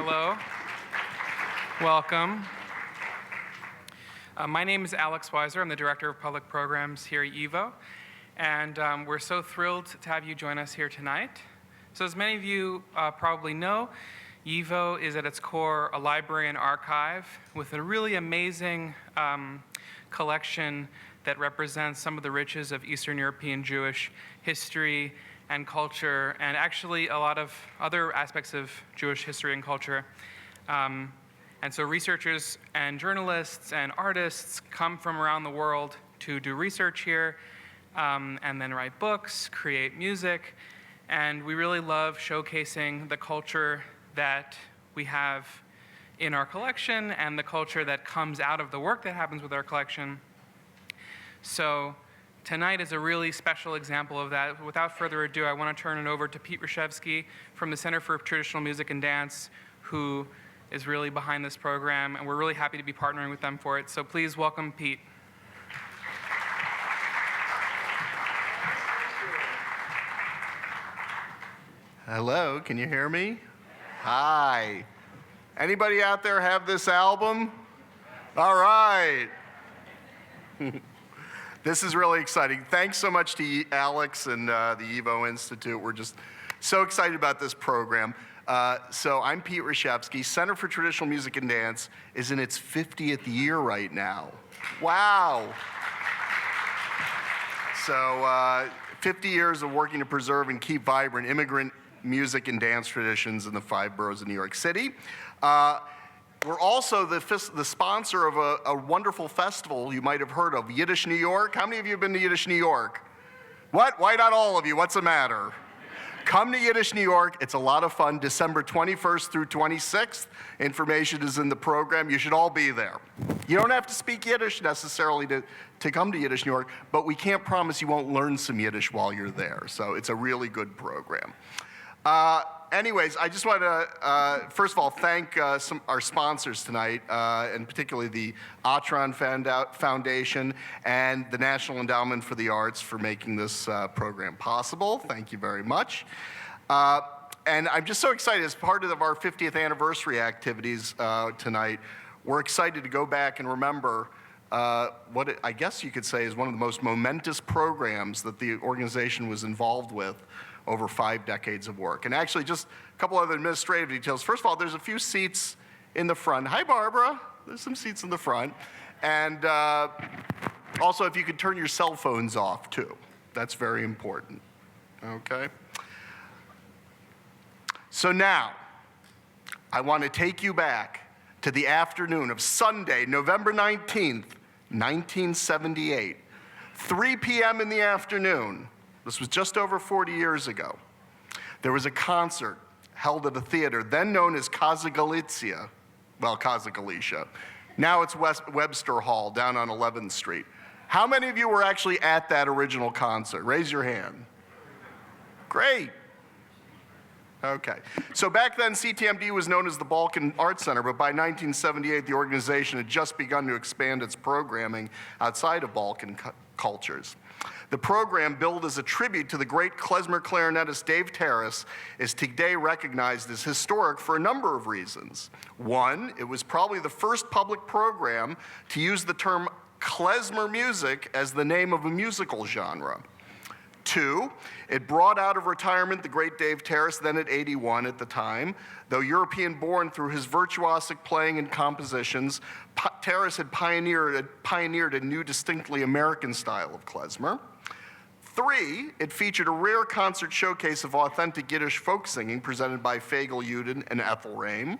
Hello. Welcome. My name is Alex Weiser. I'm the Director of Public Programs here at YIVO. And we're so thrilled to have you join us here tonight. So as many of you probably know, YIVO is at its core a library and archive with a really amazing collection that represents some of the riches of Eastern European Jewish history and culture, and actually a lot of other aspects of Jewish history and culture. And so researchers and journalists and artists come from around the world to do research here, and then write books, create music, and we really love showcasing the culture that we have in our collection and the culture that comes out of the work that happens with our collection. So tonight is a really special example of that. Without further ado, I want to turn it over to Pete Reshevsky from the Center for Traditional Music and Dance, who is really behind this program, and we're really happy to be partnering with them for it. So please welcome Pete. Hello, can you hear me? Hi. Anybody out there have this album? All right. This is really exciting. Thanks so much to Alex and the YIVO Institute. We're just so excited about this program. So I'm Pete Reshevsky. Center for Traditional Music and Dance is in its 50th year right now. Wow. So 50 years of working to preserve and keep vibrant immigrant music and dance traditions in the 5 boroughs of New York City. We're also the sponsor of a wonderful festival you might have heard of, Yiddish New York. How many of you have been to Yiddish New York? What? Why not all of you? What's the matter? Come to Yiddish New York. It's a lot of fun. December 21st through 26th. Information is in the program. You should all be there. You don't have to speak Yiddish necessarily to come to Yiddish New York, but we can't promise you won't learn some Yiddish while you're there. So it's a really good program. Anyways, I just want to, first of all, thank our sponsors tonight, and particularly the Atron Foundation and the National Endowment for the Arts for making this program possible. Thank you very much. And I'm just so excited. As part of our 50th anniversary activities tonight, we're excited to go back and remember what I guess you could say is one of the most momentous programs that the organization was involved with over 5 decades of work. And actually, just a couple other administrative details. First of all, there's a few seats in the front. Hi, Barbara. There's some seats in the front. And also, if you could turn your cell phones off, too. That's very important. Okay? So now, I want to take you back to the afternoon of Sunday, November 19th, 1978. 3 p.m. in the afternoon. This was just over 40 years ago. There was a concert held at a theater then known as Casa Galicia. Well, Casa Galicia. Now it's Webster Hall down on 11th Street. How many of you were actually at that original concert? Raise your hand. Great. Okay. So back then, CTMD was known as the Balkan Arts Center, but by 1978, the organization had just begun to expand its programming outside of Balkan cultures. The program, billed as a tribute to the great Klezmer clarinetist Dave Tarras, is today recognized as historic for a number of reasons. One, it was probably the first public program to use the term Klezmer music as the name of a musical genre. 2, it brought out of retirement the great Dave Tarras, then at 81 at the time. Though European-born through his virtuosic playing and compositions, Tarras had pioneered a new, distinctly American style of klezmer. 3, it featured a rare concert showcase of authentic Yiddish folk singing presented by Fagel Yudin and Ethel Rehm.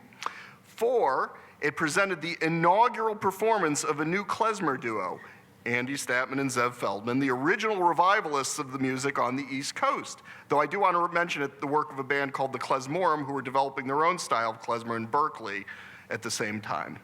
4, it presented the inaugural performance of a new klezmer duo, Andy Statman and Zev Feldman, the original revivalists of the music on the East Coast. Though I do want to mention the work of a band called the Klezmorim, who were developing their own style of klezmer in Berkeley at the same time.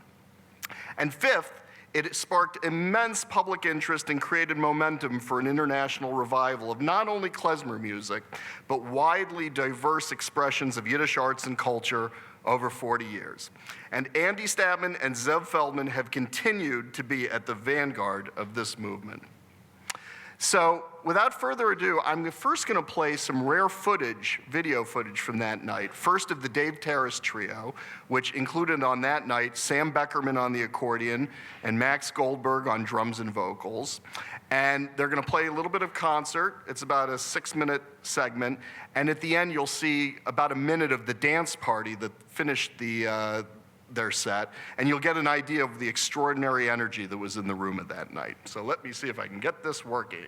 And 5th, it sparked immense public interest and created momentum for an international revival of not only klezmer music, but widely diverse expressions of Yiddish arts and culture over 40 years. And Andy Statman and Zev Feldman have continued to be at the vanguard of this movement. So without further ado, I'm first going to play some rare footage, video footage from that night. First of the Dave Tarras Trio, which included on that night Sam Beckerman on the accordion and Max Goldberg on drums and vocals. And they're going to play a little bit of concert. It's about a 6-minute segment. And at the end, you'll see about a minute of the dance party that finished their set, and you'll get an idea of the extraordinary energy that was in the room at that night. So let me see if I can get this working.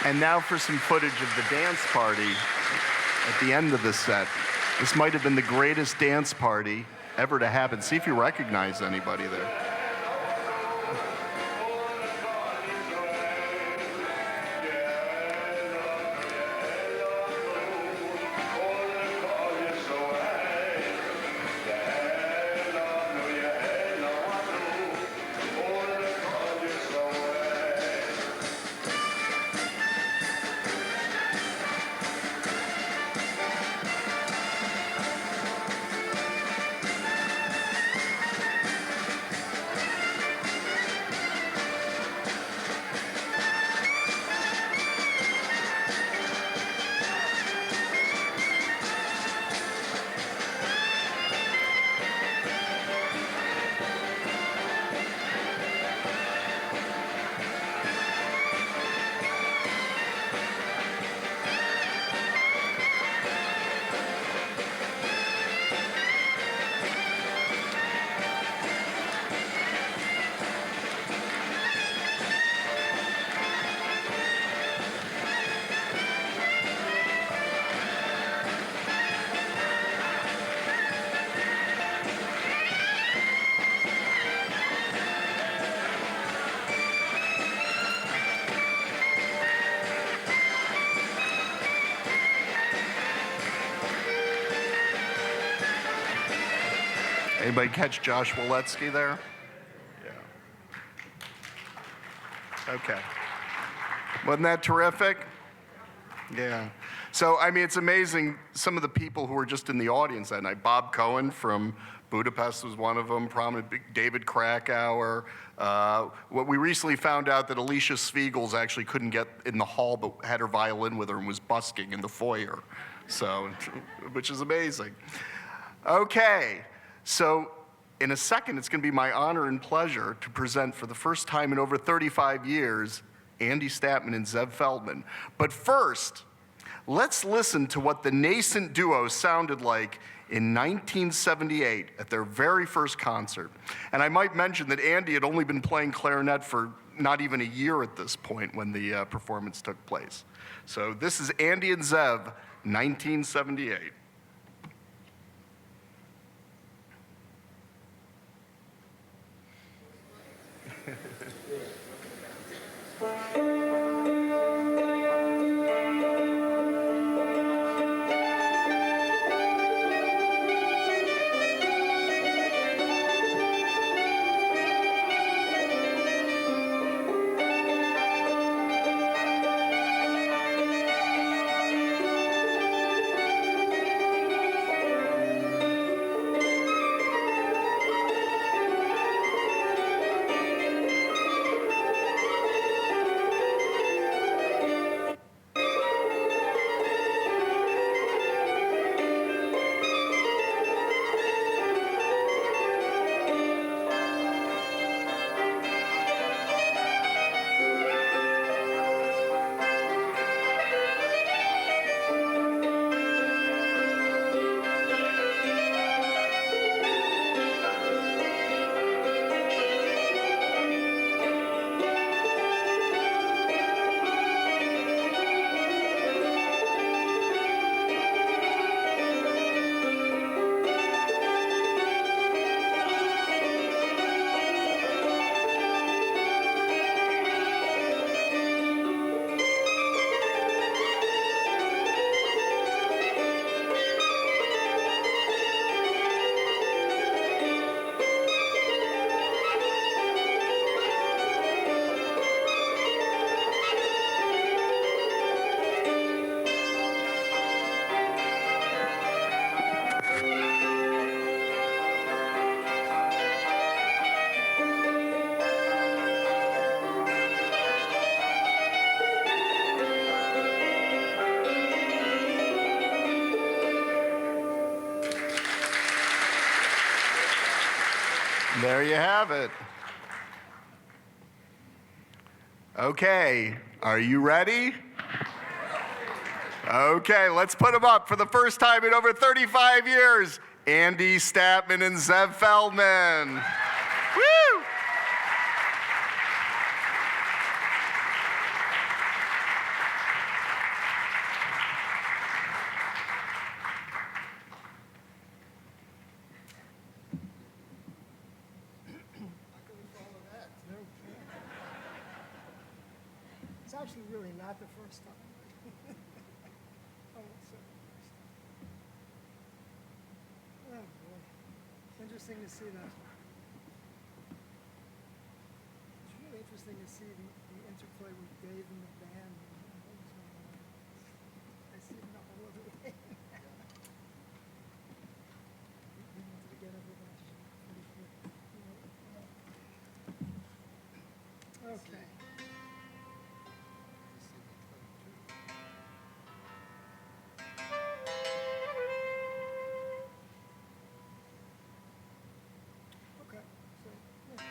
And now for some footage of the dance party at the end of the set. This might have been the greatest dance party ever to happen. See if you recognize anybody there. Anybody catch Josh Waletsky there? Yeah. Okay. Wasn't that terrific? Yeah. So, I mean, it's amazing, some of the people who were just in the audience that night. Bob Cohen from Budapest was one of them, prominent David Krakauer. What we recently found out that Alicia Spiegels actually couldn't get in the hall, but had her violin with her and was busking in the foyer. So, which is amazing. Okay, so in a second, it's gonna be my honor and pleasure to present for the first time in over 35 years, Andy Statman and Zev Feldman. But first, let's listen to what the nascent duo sounded like in 1978 at their very first concert. And I might mention that Andy had only been playing clarinet for not even a year at this point when the performance took place. So this is Andy and Zev, 1978. There you have it. Okay, are you ready? Okay, let's put them up for the first time in over 35 years. Andy Statman and Zev Feldman. Woo! It's actually really not the first time. Oh, boy. Interesting to see that. It's really interesting to see the interplay with Dave and the band. I see it all over the way. We wanted to get everybody pretty quick. Okay. Okay. So, yeah.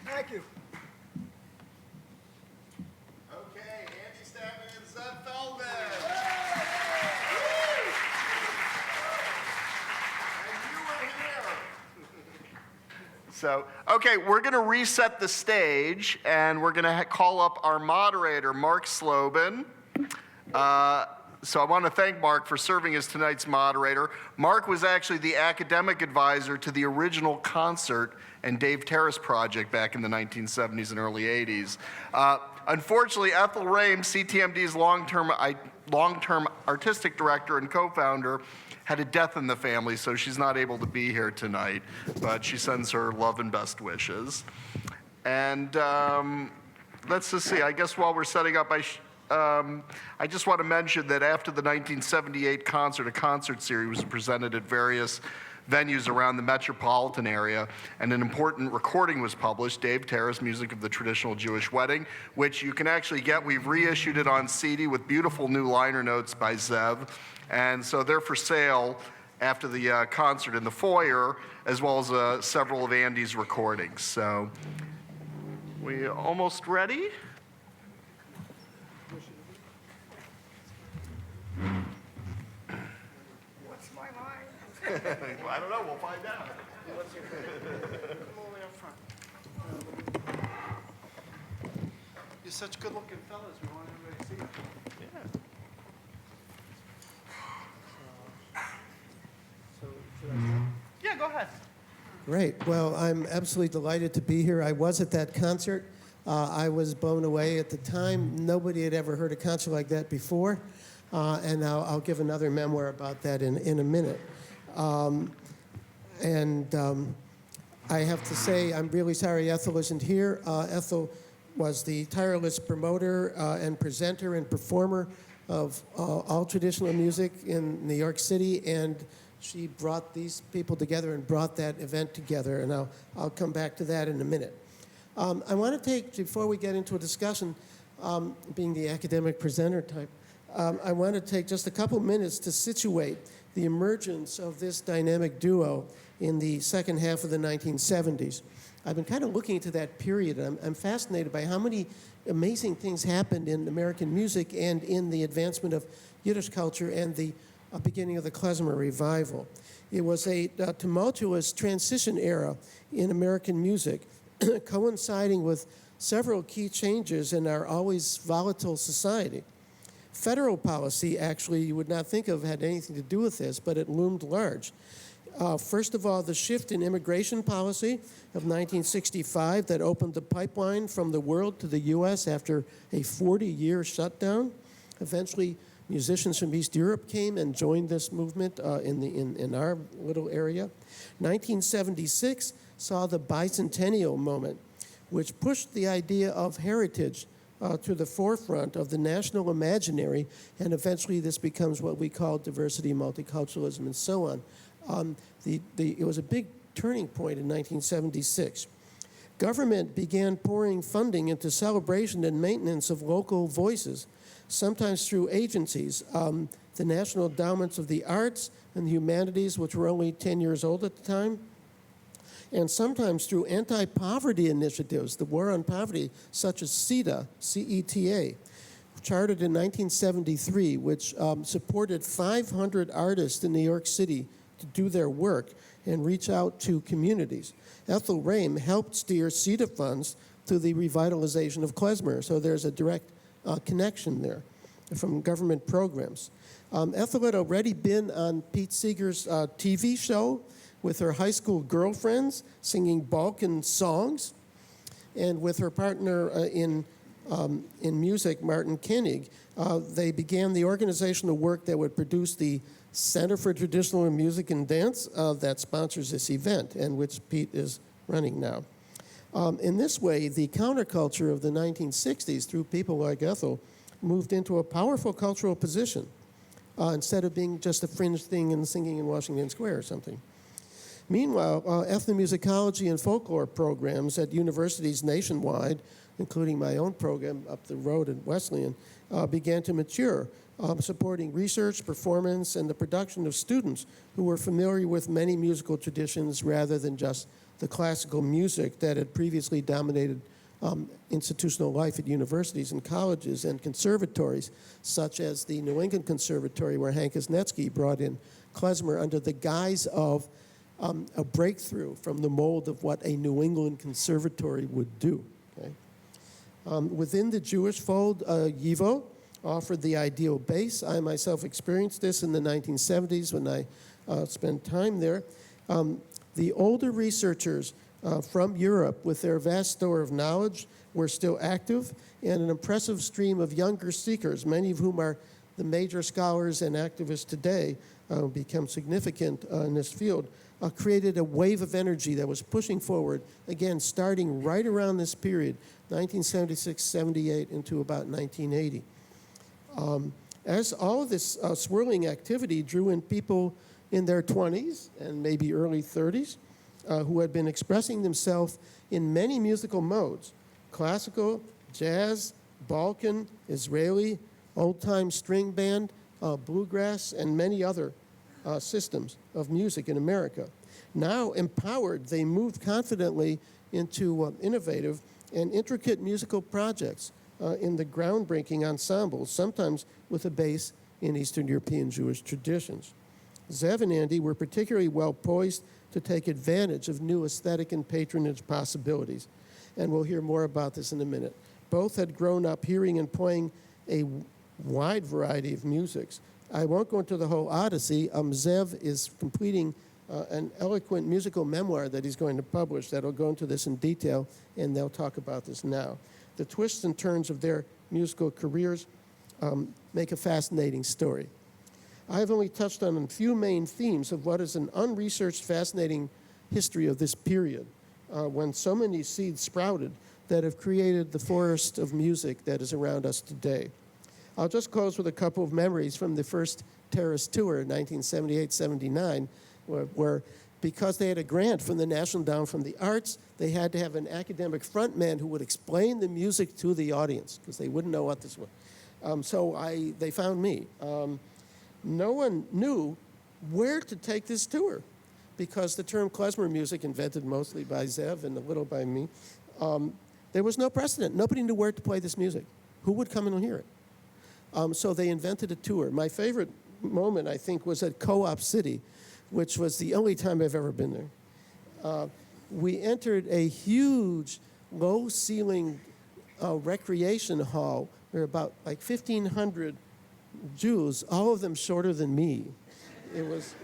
Thank you. Okay, Andy Statman and Zev Feldman. And you were here. So, okay, we're going to reset the stage, and we're going to call up our moderator, Mark Slobin. So I want to thank Mark for serving as tonight's moderator. Mark was actually the academic advisor to the original concert and Dave Tarras project back in the 1970s and early 80s. Unfortunately, Ethel Rame, CTMD's long-term artistic director and co-founder, had a death in the family, so she's not able to be here tonight, but she sends her love and best wishes. And let's just see, I guess while we're setting up, I just want to mention that after the 1978 concert, a concert series was presented at various venues around the metropolitan area, and an important recording was published, Dave Tarras, Music of the Traditional Jewish Wedding, which you can actually get. We've reissued it on CD with beautiful new liner notes by Zev, and so they're for sale after the concert in the foyer, as well as several of Andy's recordings. So, we almost ready? What's my line? I don't know, we'll find out. Come all the way up front. You're such good-looking fellas. We want everybody to see you. So should I start? Yeah, go ahead. Great. Well, I'm absolutely delighted to be here. I was at that concert. I was blown away at the time. Nobody had ever heard a concert like that before. And I'll give another memoir about that in a minute. I have to say, I'm really sorry Ethel isn't here. Ethel was the tireless promoter and presenter and performer of all traditional music in New York City, and she brought these people together and brought that event together, and I'll come back to that in a minute. I want to take, before we get into a discussion, being the academic presenter type, I want to take just a couple minutes to situate the emergence of this dynamic duo in the second half of the 1970s. I've been kind of looking into that period. I'm fascinated by how many amazing things happened in American music and in the advancement of Yiddish culture and the beginning of the Klezmer revival. It was a tumultuous transition era in American music, coinciding with several key changes in our always volatile society. Federal policy, actually, you would not think of had anything to do with this, but it loomed large. First of all, the shift in immigration policy of 1965 that opened the pipeline from the world to the U.S. after a 40-year shutdown. Eventually, musicians from East Europe came and joined this movement in our little area. 1976 saw the bicentennial moment, which pushed the idea of heritage to the forefront of the national imaginary, and eventually this becomes what we call diversity, multiculturalism, and so on. It was a big turning point in 1976. Government began pouring funding into celebration and maintenance of local voices, sometimes through agencies, the National Endowments of the Arts and the Humanities, which were only 10 years old at the time, and sometimes through anti-poverty initiatives, the war on poverty, such as CETA, C-E-T-A, chartered in 1973, which supported 500 artists in New York City to do their work and reach out to communities. Ethel Rame helped steer CETA funds through the revitalization of Klezmer, so there's a direct connection there from government programs. Ethel had already been on Pete Seeger's TV show with her high school girlfriends singing Balkan songs, and with her partner in music, Martin Koenig, they began the organizational work that would produce the Center for Traditional Music and Dance that sponsors this event, and which Pete is running now. In this way, the counterculture of the 1960s, through people like Ethel, moved into a powerful cultural position instead of being just a fringe thing and singing in Washington Square or something. Meanwhile, ethnomusicology and folklore programs at universities nationwide including my own program up the road at Wesleyan, began to mature, supporting research, performance, and the production of students who were familiar with many musical traditions rather than just the classical music that had previously dominated institutional life at universities and colleges and conservatories, such as the New England Conservatory, where Hank Isnetsky brought in Klezmer under the guise of a breakthrough from the mold of what a New England conservatory would do. Okay? Within the Jewish fold, YIVO offered the ideal base. I myself experienced this in the 1970s when I spent time there. The older researchers from Europe, with their vast store of knowledge, were still active, and an impressive stream of younger seekers, many of whom are the major scholars and activists today, become significant in this field, created a wave of energy that was pushing forward, again, starting right around this period, 1976, 78, into about 1980. As all of this swirling activity drew in people in their 20s and maybe early 30s, who had been expressing themselves in many musical modes: classical, jazz, Balkan, Israeli, old-time string band, bluegrass, and many other systems of music in America. Now empowered, they moved confidently into innovative and intricate musical projects in the groundbreaking ensembles, sometimes with a base in Eastern European Jewish traditions. Zev and Andy were particularly well poised to take advantage of new aesthetic and patronage possibilities. And we'll hear more about this in a minute. Both had grown up hearing and playing a wide variety of musics. I won't go into the whole odyssey. Zev is completing an eloquent musical memoir that he's going to publish that'll go into this in detail, and they'll talk about this now. The twists and turns of their musical careers make a fascinating story. I've only touched on a few main themes of what is an unresearched, fascinating history of this period, when so many seeds sprouted that have created the forest of music that is around us today. I'll just close with a couple of memories from the first Tarras tour in 1978-79, where because they had a grant from the National Endowment for the Arts, they had to have an academic frontman who would explain the music to the audience, because they wouldn't know what this was. They found me. No one knew where to take this tour, because the term klezmer music, invented mostly by Zev and a little by me, there was no precedent. Nobody knew where to play this music. Who would come and hear it? So they invented a tour. My favorite moment, I think, was at Co-op City, which was the only time I've ever been there. We entered a huge, low-ceiling recreation hall. There were about like 1,500 Jews, all of them shorter than me. It was,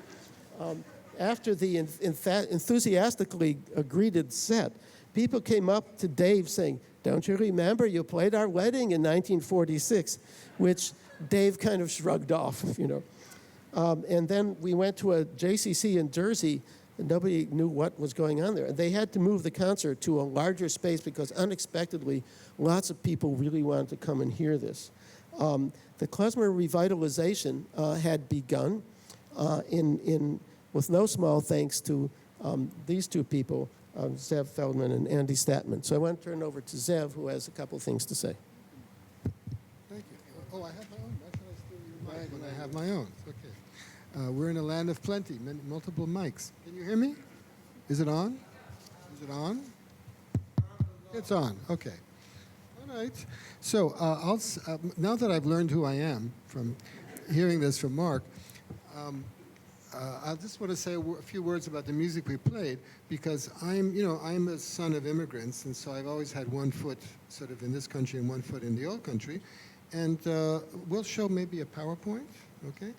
after the enthusiastically greeted set, people came up to Dave saying, "Don't you remember you played our wedding in 1946?" Which Dave kind of shrugged off, you know. And then we went to a JCC in Jersey, and nobody knew what was going on there. They had to move the concert to a larger space because unexpectedly, lots of people really wanted to come and hear this. The Klezmer revitalization had begun with no small thanks to these two people, Zev Feldman and Andy Statman. So I want to turn over to Zev, who has a couple things to say. Thank you. Oh, I have my own. Why should I steal your mic when I have my own? It's okay. We're in a land of plenty, multiple mics. Can you hear me? Is it on? Is it on? It's on. Okay. All right. So now that I've learned who I am from hearing this from Mark, I just want to say a few words about the music we played, because I'm a son of immigrants, and so I've always had one foot sort of in this country and one foot in the old country. And we'll show maybe a PowerPoint, okay?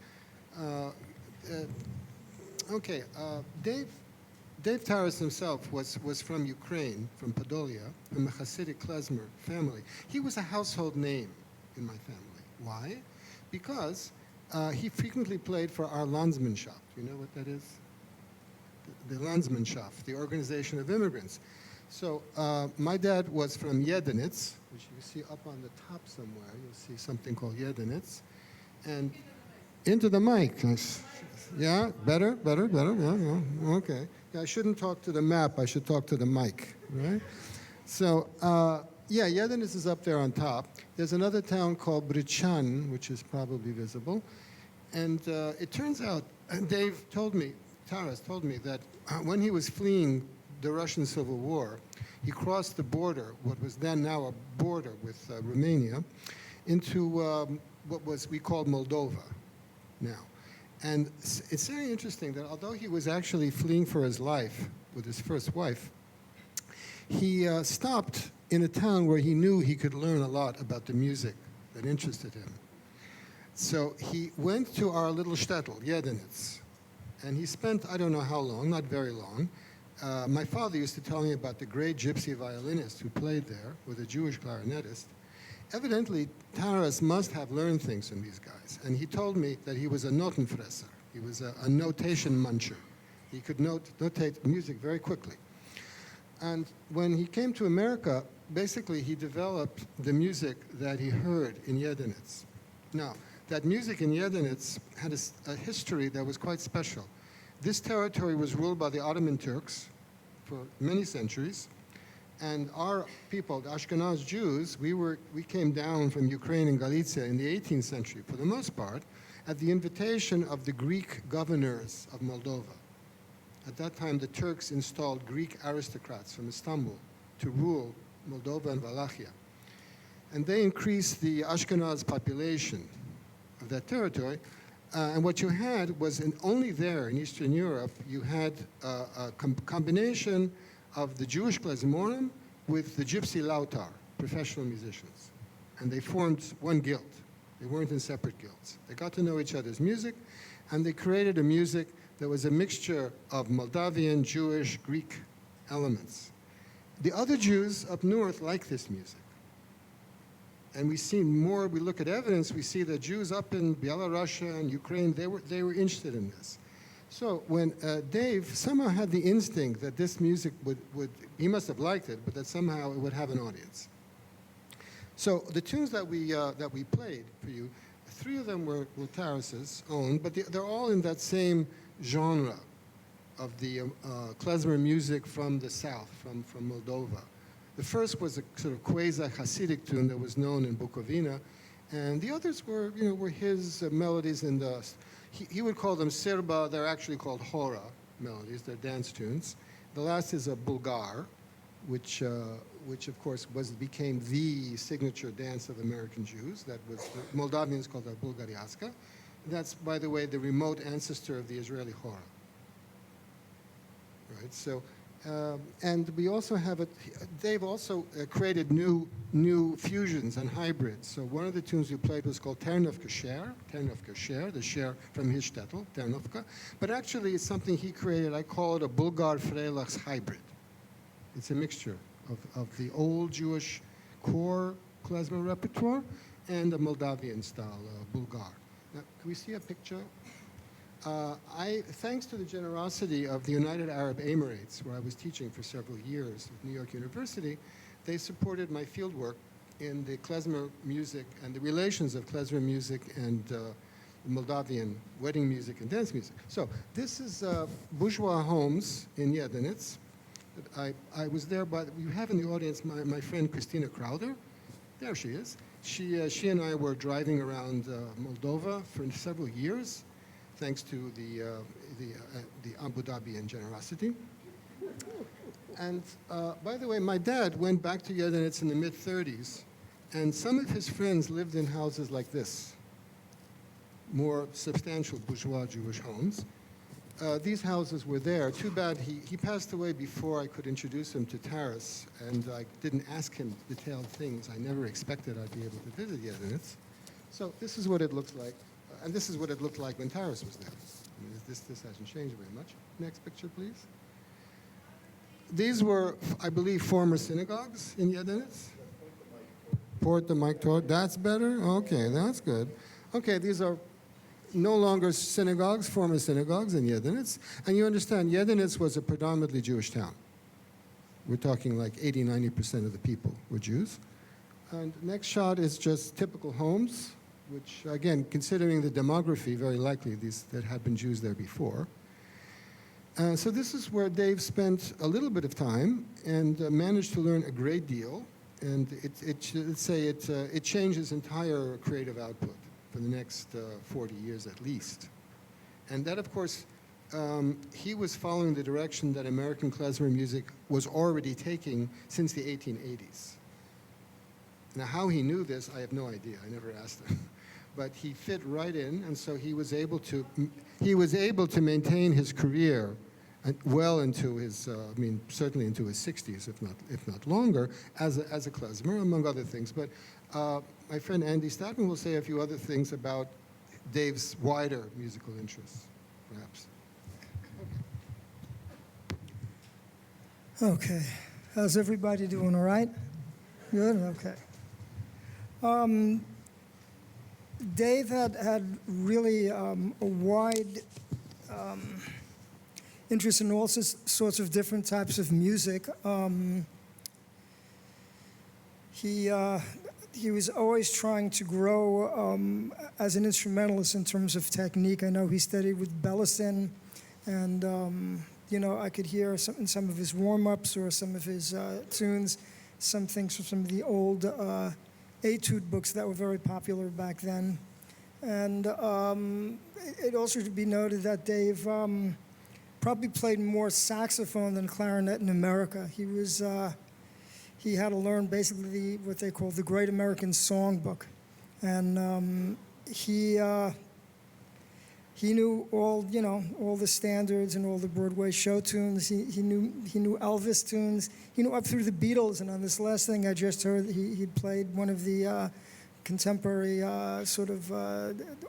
Dave Tarras himself was from Ukraine, from Podolia, from a Hasidic Klezmer family. He was a household name in my family. Why? Because he frequently played for our Landsmannschaft. You know what that is? The Landsmannschaft, the Organization of Immigrants. So my dad was from Yiddish, which you see up on the top somewhere. You'll see something called Yiddish. And into the mic. Yeah, better, yeah, okay. Yeah, I shouldn't talk to the map, I should talk to the mic, right? So Yeah, Yiddish is up there on top. There's another town called Brichan, which is probably visible. And it turns out, Dave told me, Tarras told me that when he was fleeing the Russian Civil War, he crossed the border, what was then now a border with Romania, into what we called Moldova now. And it's very interesting that although he was actually fleeing for his life with his first wife, he stopped in a town where he knew he could learn a lot about the music that interested him. So he went to our little shtetl, Yiddish, and he spent, I don't know how long, not very long. My father used to tell me about the great gypsy violinist who played there with a Jewish clarinetist. Evidently, Tarras must have learned things from these guys, and he told me that he was a notenfresser. He was a notation muncher. He could notate music very quickly. And when he came to America, basically he developed the music that he heard in Yiddish. Now, that music in Yiddish had a history that was quite special. This territory was ruled by the Ottoman Turks for many centuries, and our people, the Ashkenaz Jews, we came down from Ukraine and Galicia in the 18th century, for the most part, at the invitation of the Greek governors of Moldova. At that time, the Turks installed Greek aristocrats from Istanbul to rule Moldova and Wallachia. And they increased the Ashkenaz population of that territory. And what you had was, only there in Eastern Europe, you had a combination of the Jewish Klezmorim with the Gypsy Lautar, professional musicians. And they formed one guild. They weren't in separate guilds. They got to know each other's music, and they created a music that was a mixture of Moldavian, Jewish, Greek elements. The other Jews up north like this music. And we look at evidence, we see that Jews up in Belarus and Ukraine, they were interested in this. So when Dave somehow had the instinct that this music he must have liked it, but that somehow it would have an audience. So the tunes that we played for you, 3 of them were Tarras's own, but they're all in that same genre of the klezmer music from the south, from Moldova. The first was a sort of quasi-Hasidic tune that was known in Bukovina, and the others were his melodies in the, he would call them sirba, they're actually called hora melodies, they're dance tunes. The last is a Bulgar, which of course became the signature dance of American Jews. That was, the Moldavians called that Bulgariaska. That's, by the way, the remote ancestor of the Israeli hora. Right, so, and we also have Dave also created new fusions and hybrids. So one of the tunes we played was called Ternovka Sher, the Sher from his shtetl, Ternovka. But actually it's something he created. I call it a Bulgar Freilachs hybrid. It's a mixture of the old Jewish core klezmer repertoire and the Moldavian style Bulgar. Now, can we see a picture? Thanks to the generosity of the United Arab Emirates, where I was teaching for several years at New York University, they supported my fieldwork in the klezmer music and the relations of klezmer music and Moldavian wedding music and dance music. So this is bourgeois homes in Yiddish. I was there, but you have in the audience my friend Christina Crowder. There she is. She and I were driving around Moldova for several years, thanks to the Abu Dhabian generosity. And by the way, my dad went back to Yiddish in the mid-30s, and some of his friends lived in houses like this, more substantial bourgeois Jewish homes. These houses were there. Too bad he passed away before I could introduce him to Tarras, and I didn't ask him detailed things. I never expected I'd be able to visit Yiddish. So this is what it looks like, and this is what it looked like when Tarras was there. I mean, this hasn't changed very much. Next picture, please. These were, I believe, former synagogues in Yiddish. Port the mic toward. That's better? Okay, that's good. Okay, these are no longer synagogues, former synagogues in Yiddish. And you understand, Yiddish was a predominantly Jewish town. We're talking like 80, 90% of the people were Jews. And next shot is just typical homes, which, again, considering the demography, very likely that had been Jews there before. So this is where Dave spent a little bit of time and managed to learn a great deal. and let's say it changed his entire creative output for the next 40 years at least. And that, of course, he was following the direction that American klezmer music was already taking since the 1880s. Now, how he knew this, I have no idea. I never asked him. But he fit right in, and so he was able to maintain his career well into his, certainly into his 60s, if not longer, as a klezmer, among other things. But my friend Andy Statman will say a few other things about Dave's wider musical interests, perhaps. Okay. How's everybody doing? All right? Good? Okay. Dave had really a wide interest in all sorts of different types of music. He was always trying to grow as an instrumentalist in terms of technique. I know he studied with Bellison, and I could hear in some of his warm-ups or some of his tunes, some things from some of the old etude books that were very popular back then. And it also should be noted that Dave probably played more saxophone than clarinet in America. He had to learn basically what they call the Great American Songbook. And he knew all the standards and all the Broadway show tunes. He knew Elvis tunes. He knew up through the Beatles. And on this last thing I just heard, he'd played one of the contemporary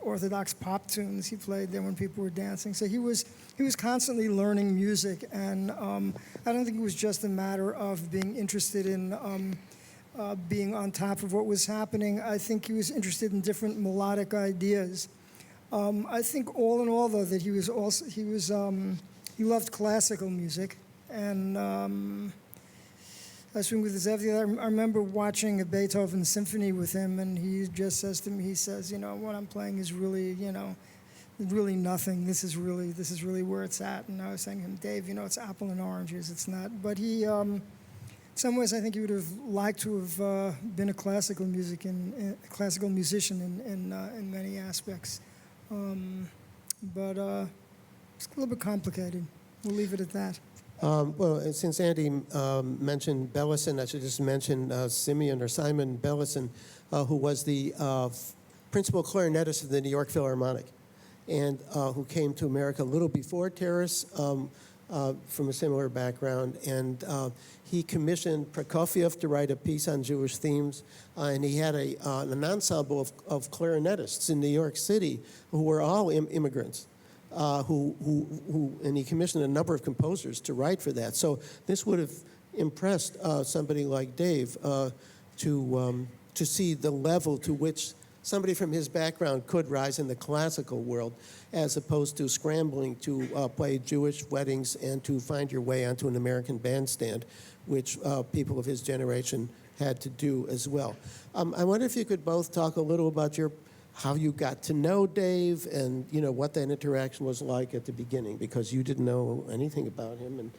orthodox pop tunes. He played them when people were dancing. So he was constantly learning music. And I don't think it was just a matter of being interested in being on top of what was happening. I think he was interested in different melodic ideas. I think all in all, though, that he loved classical music, and I swing with the Zev. I remember watching a Beethoven symphony with him, and he just says to me, he says, what I'm playing is really, really nothing. This is really where it's at. And I was saying to him, Dave, it's apple and oranges. It's not. But he, in some ways, I think he would have liked to have been a classical musician in many aspects. But it's a little bit complicated. We'll leave it at that. Well, since Andy mentioned Bellison, I should just mention Simon Bellison, who was the principal clarinetist of the New York Philharmonic, and who came to America a little before Tarras from a similar background. And he commissioned Prokofiev to write a piece on Jewish themes, and he had an ensemble of clarinetists in New York City who were all immigrants. And he commissioned a number of composers to write for that. So this would have impressed somebody like Dave to see the level to which somebody from his background could rise in the classical world, as opposed to scrambling to play Jewish weddings and to find your way onto an American bandstand, which people of his generation had to do as well. I wonder if you could both talk a little about how you got to know Dave and what that interaction was like at the beginning, because you didn't know anything about him, and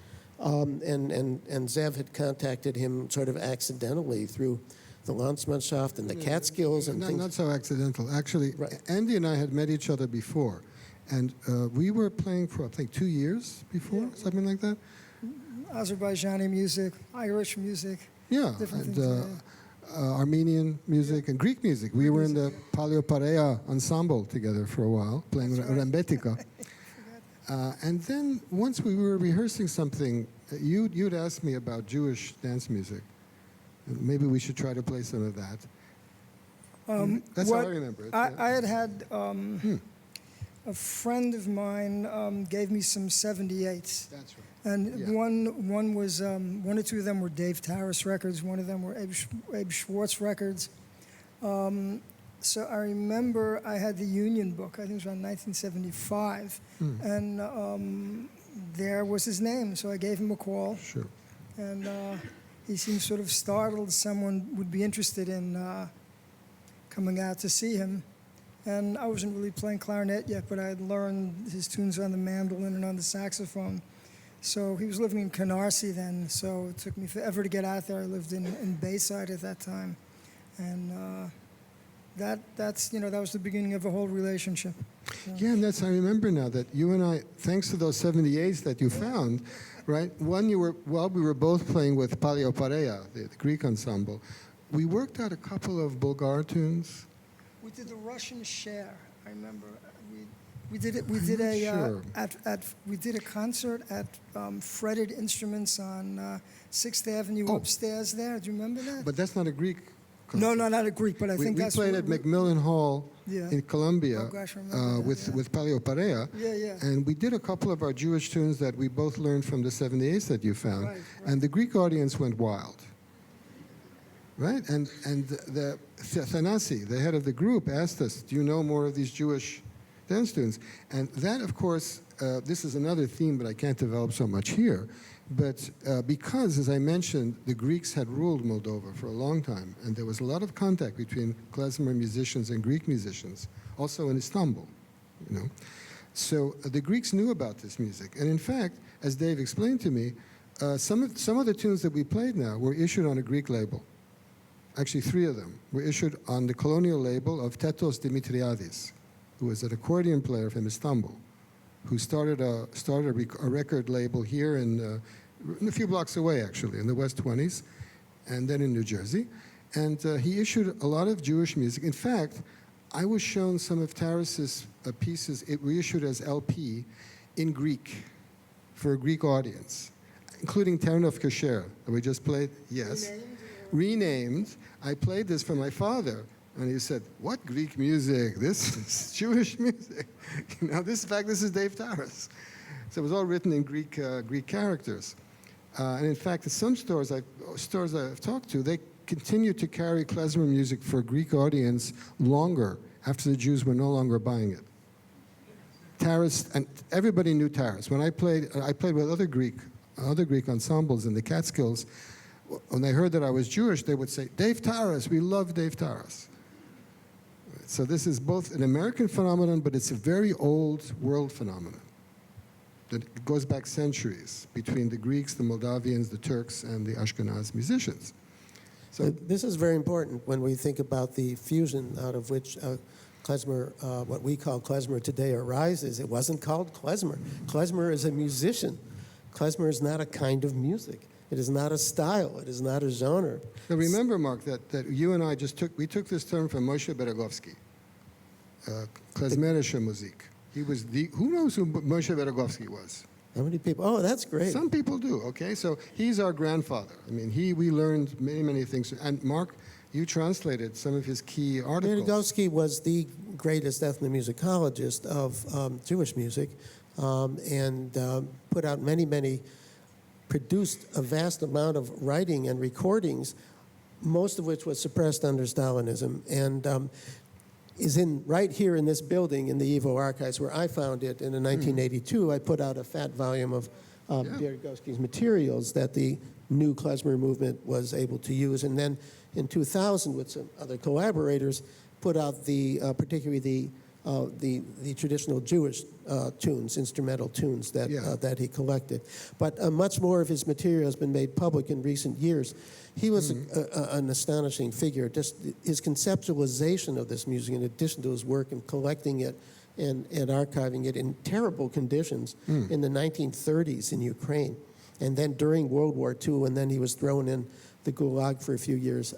Zev had contacted him sort of accidentally through the Landsmannschaft and the Catskills and things. Not so accidental. Actually, right. Andy and I had met each other before, and we were playing for, I think, 2 years before, something like that. Azerbaijani music, Irish music. Yeah, different and things, Armenian music and Greek music. We were in the Paleoparea ensemble together for a while, playing Rembetika. And then once we were rehearsing something, you'd asked me about Jewish dance music. Maybe we should try to play some of that. That's how I remember it. I had a friend of mine gave me some 78s. That's right. And Yeah. one was one or two of them were Dave Tarras records. One of them were Abe Schwartz records. So I remember I had the Union book. I think it was around 1975, and there was his name. So I gave him a call. Sure. And he seemed sort of startled someone would be interested in coming out to see him. And I wasn't really playing clarinet yet, but I had learned his tunes on the mandolin and on the saxophone. So he was living in Canarsie then, so it took me forever to get out there. I lived in Bayside at that time. And that was the beginning of a whole relationship. Yeah, and I remember now that you and I, thanks to those 78s that you found, right? We were both playing with Palio Pareia, the Greek ensemble. We worked out a couple of Bulgar tunes. We did the Russian Share. I remember we did it. We I'm did not a sure. we did a concert at Fretted Instruments on 6th Avenue Oh. upstairs there. Do you remember that? But that's not a Greek No, concert. not a Greek, but I think we that's played what at Macmillan Hall Yeah. in Columbia Oh, gosh, I remember that, with Palio Pareia. Yeah, yeah. And we did a couple of our Jewish tunes that we both learned from the 78s that you found. Right, right. And the Greek audience went wild. Right? And the Thanasi, the head of the group, asked us, do you know more of these Jewish dance tunes? And that, of course, this is another theme, but I can't develop so much here. But because, as I mentioned, the Greeks had ruled Moldova for a long time, and there was a lot of contact between Klezmer musicians and Greek musicians, also in Istanbul, you know. So the Greeks knew about this music. And in fact, as Dave explained to me, some of the tunes that we played now were issued on a Greek label. Actually, 3 of them were issued on the colonial label of Tetos Dimitriadis, who was an accordion player from Istanbul, who started a record label here in a few blocks away, actually, in the West 20s, and then in New Jersey. And he issued a lot of Jewish music. In fact, I was shown some of Tarras's pieces, it reissued as LP in Greek for a Greek audience, including Ternov Kasher, that we just played. Yes. Renamed. I played this for my father, and he said, "What Greek music? This is Jewish music." You know, this is Dave Tarras. So it was all written in Greek characters. And in fact, at some stores I've talked to, they continued to carry klezmer music for a Greek audience longer after the Jews were no longer buying it. Tarras, and everybody knew Tarras. When I played with other Greek ensembles in the Catskills. When they heard that I was Jewish, they would say, "Dave Tarras, we love Dave Tarras." So this is both an American phenomenon, but it's a very old world phenomenon that goes back centuries between the Greeks, the Moldavians, the Turks, and the Ashkenaz musicians. So This is very important when we think about the fusion out of which klezmer, what we call klezmer today, arises. It wasn't called klezmer. Klezmer is a musician. Klezmer is not a kind of music. It is not a style. It is not a genre. now remember, Mark, that you and I we took this term from Moshe Beregovsky, klezmerische Musik. He was who knows who Moshe Beregovsky was? How many people? Oh, that's great. Some people do, okay? So he's our grandfather. I mean, we learned many, many things. And Mark, you translated some of his key articles. Beregovsky was the greatest ethnomusicologist of Jewish music and put out produced a vast amount of writing and recordings, most of which was suppressed under Stalinism, and is right here in this building in the YIVO archives where I found it in 1982. I put out a fat volume of Beregovsky's materials that the new klezmer movement was able to use, and then in 2000 with some other collaborators put out particularly the traditional Jewish tunes, instrumental tunes that he collected. But much more of his material has been made public in recent years. He was an astonishing figure. Just his conceptualization of this music, in addition to his work in collecting it and archiving it in terrible conditions in the 1930s in Ukraine, and then during World War II, and then he was thrown in the Gulag for a few years.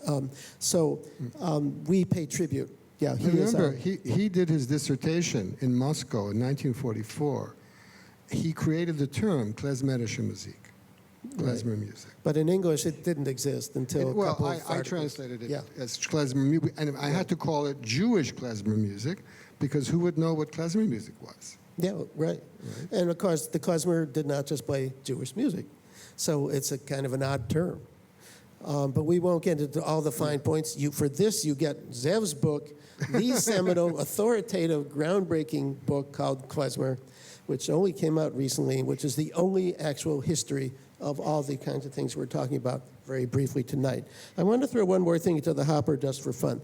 We pay tribute. Yeah, he did his dissertation in Moscow in 1944. He created the term klezmerische Musik, klezmer music. But in English, it didn't exist until a couple of I articles. translated it as klezmer music, and I had to call it Jewish klezmer music because who would know what klezmer music was? Yeah, right. And of course, the klezmer did not just play Jewish music, so it's a kind of an odd term. But we won't get into all the fine points. For this, you get Zev's book, the seminal, authoritative, groundbreaking book called Klezmer, which only came out recently, which is the only actual history of all the kinds of things we're talking about very briefly tonight. I want to throw one more thing into the hopper just for fun.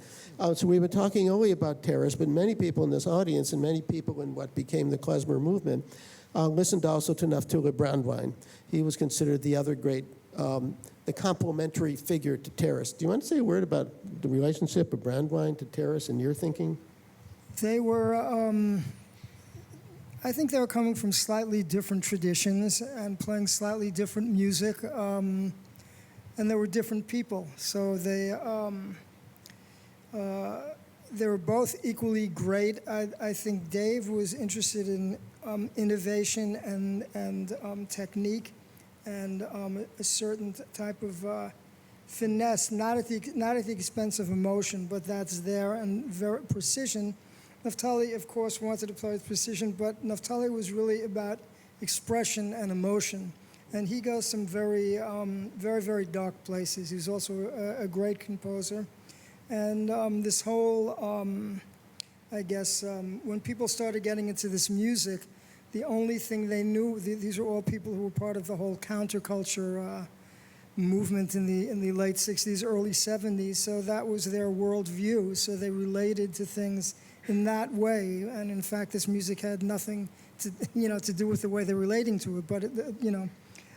So we've been talking only about Tarras, but many people in this audience and many people in what became the Klezmer movement listened also to Naftali Brandwein. He was considered the other great, the complementary figure to Tarras. Do you want to say a word about the relationship of Brandwein to Tarras in your thinking? They were, I think they were coming from slightly different traditions and playing slightly different music, and they were different people. So they were both equally great. I think Dave was interested in innovation and technique and a certain type of finesse, not at the expense of emotion, but that's there, and very precision. Naftali, of course, wanted to play with precision, but Naftali was really about expression and emotion. And he goes some very, very dark places. He's also a great composer. And this whole, I guess, when people started getting into this music, the only thing they knew, these are all people who were part of the whole counterculture movement in the late 60s, early 70s. So that was their worldview. So they related to things in that way. And in fact, this music had nothing to do with the way they're relating to it. But,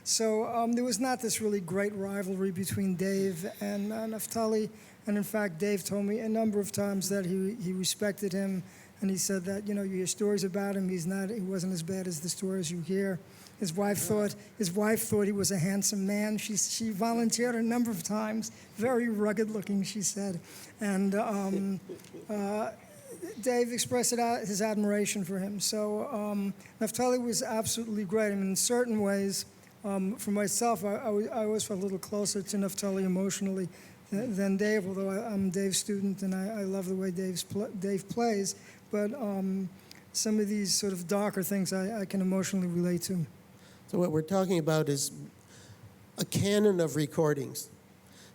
so there was not this really great rivalry between Dave and Naftali. And in fact, Dave told me a number of times that he respected him. And he said that, you hear stories about him. He wasn't as bad as the stories you hear. His wife thought he was a handsome man. She volunteered a number of times, very rugged looking, she said. And Dave expressed his admiration for him. So Naftali was absolutely great. I mean, in certain ways, for myself, I always felt a little closer to Naftali emotionally than Dave, although I'm Dave's student and I love the way Dave plays. But some of these sort of darker things I can emotionally relate to. So what we're talking about is a canon of recordings.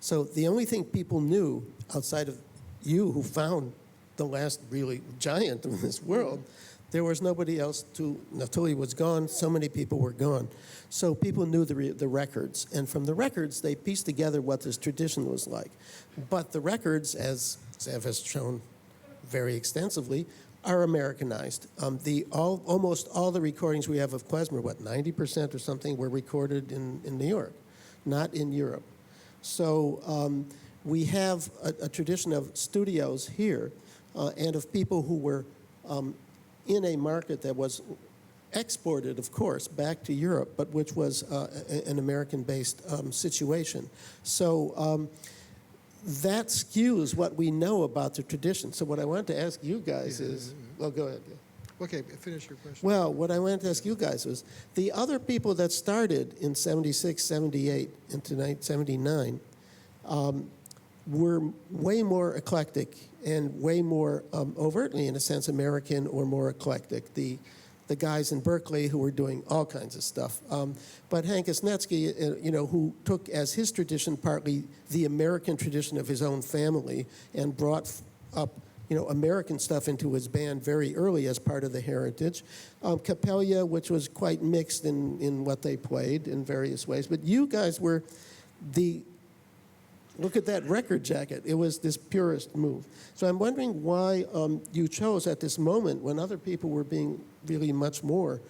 So the only thing people knew outside of you, who found the last really giant in this world, there was nobody else to. Naftali was gone, so many people were gone. So people knew the records, and from the records they pieced together what this tradition was like. But the records, as Zev has shown very extensively, are Americanized. Almost all the recordings we have of Klezmer, 90% or something, were recorded in New York, not in Europe. So we have a tradition of studios here and of people who were in a market that was exported, of course, back to Europe, but which was an American-based situation. So that skews what we know about the tradition. So what I wanted to ask you guys is, well, go ahead. Okay, finish your question. Well, what I wanted to ask you guys was, the other people that started in 76, 78, into 1979 were way more eclectic and way more overtly, in a sense, American or more eclectic. The guys in Berkeley who were doing all kinds of stuff. But Hank Isnetsky, who took as his tradition partly the American tradition of his own family and brought up, American stuff into his band very early as part of the heritage. Capella, which was quite mixed in what they played in various ways. But you guys were look at that record jacket. It was this purist move. So I'm wondering why you chose at this moment, when other people were being really much more,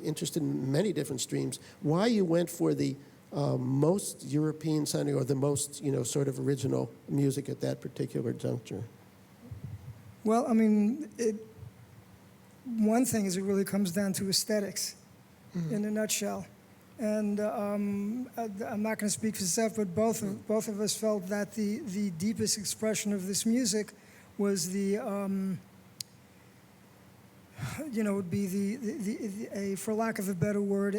interested in many different streams, why you went for the most European sounding or the most, sort of original music at that particular juncture. Well, I mean, one thing is it really comes down to aesthetics, in a nutshell. And I'm not going to speak for Zev, but both of us felt that the deepest expression of this music was would be for lack of a better word,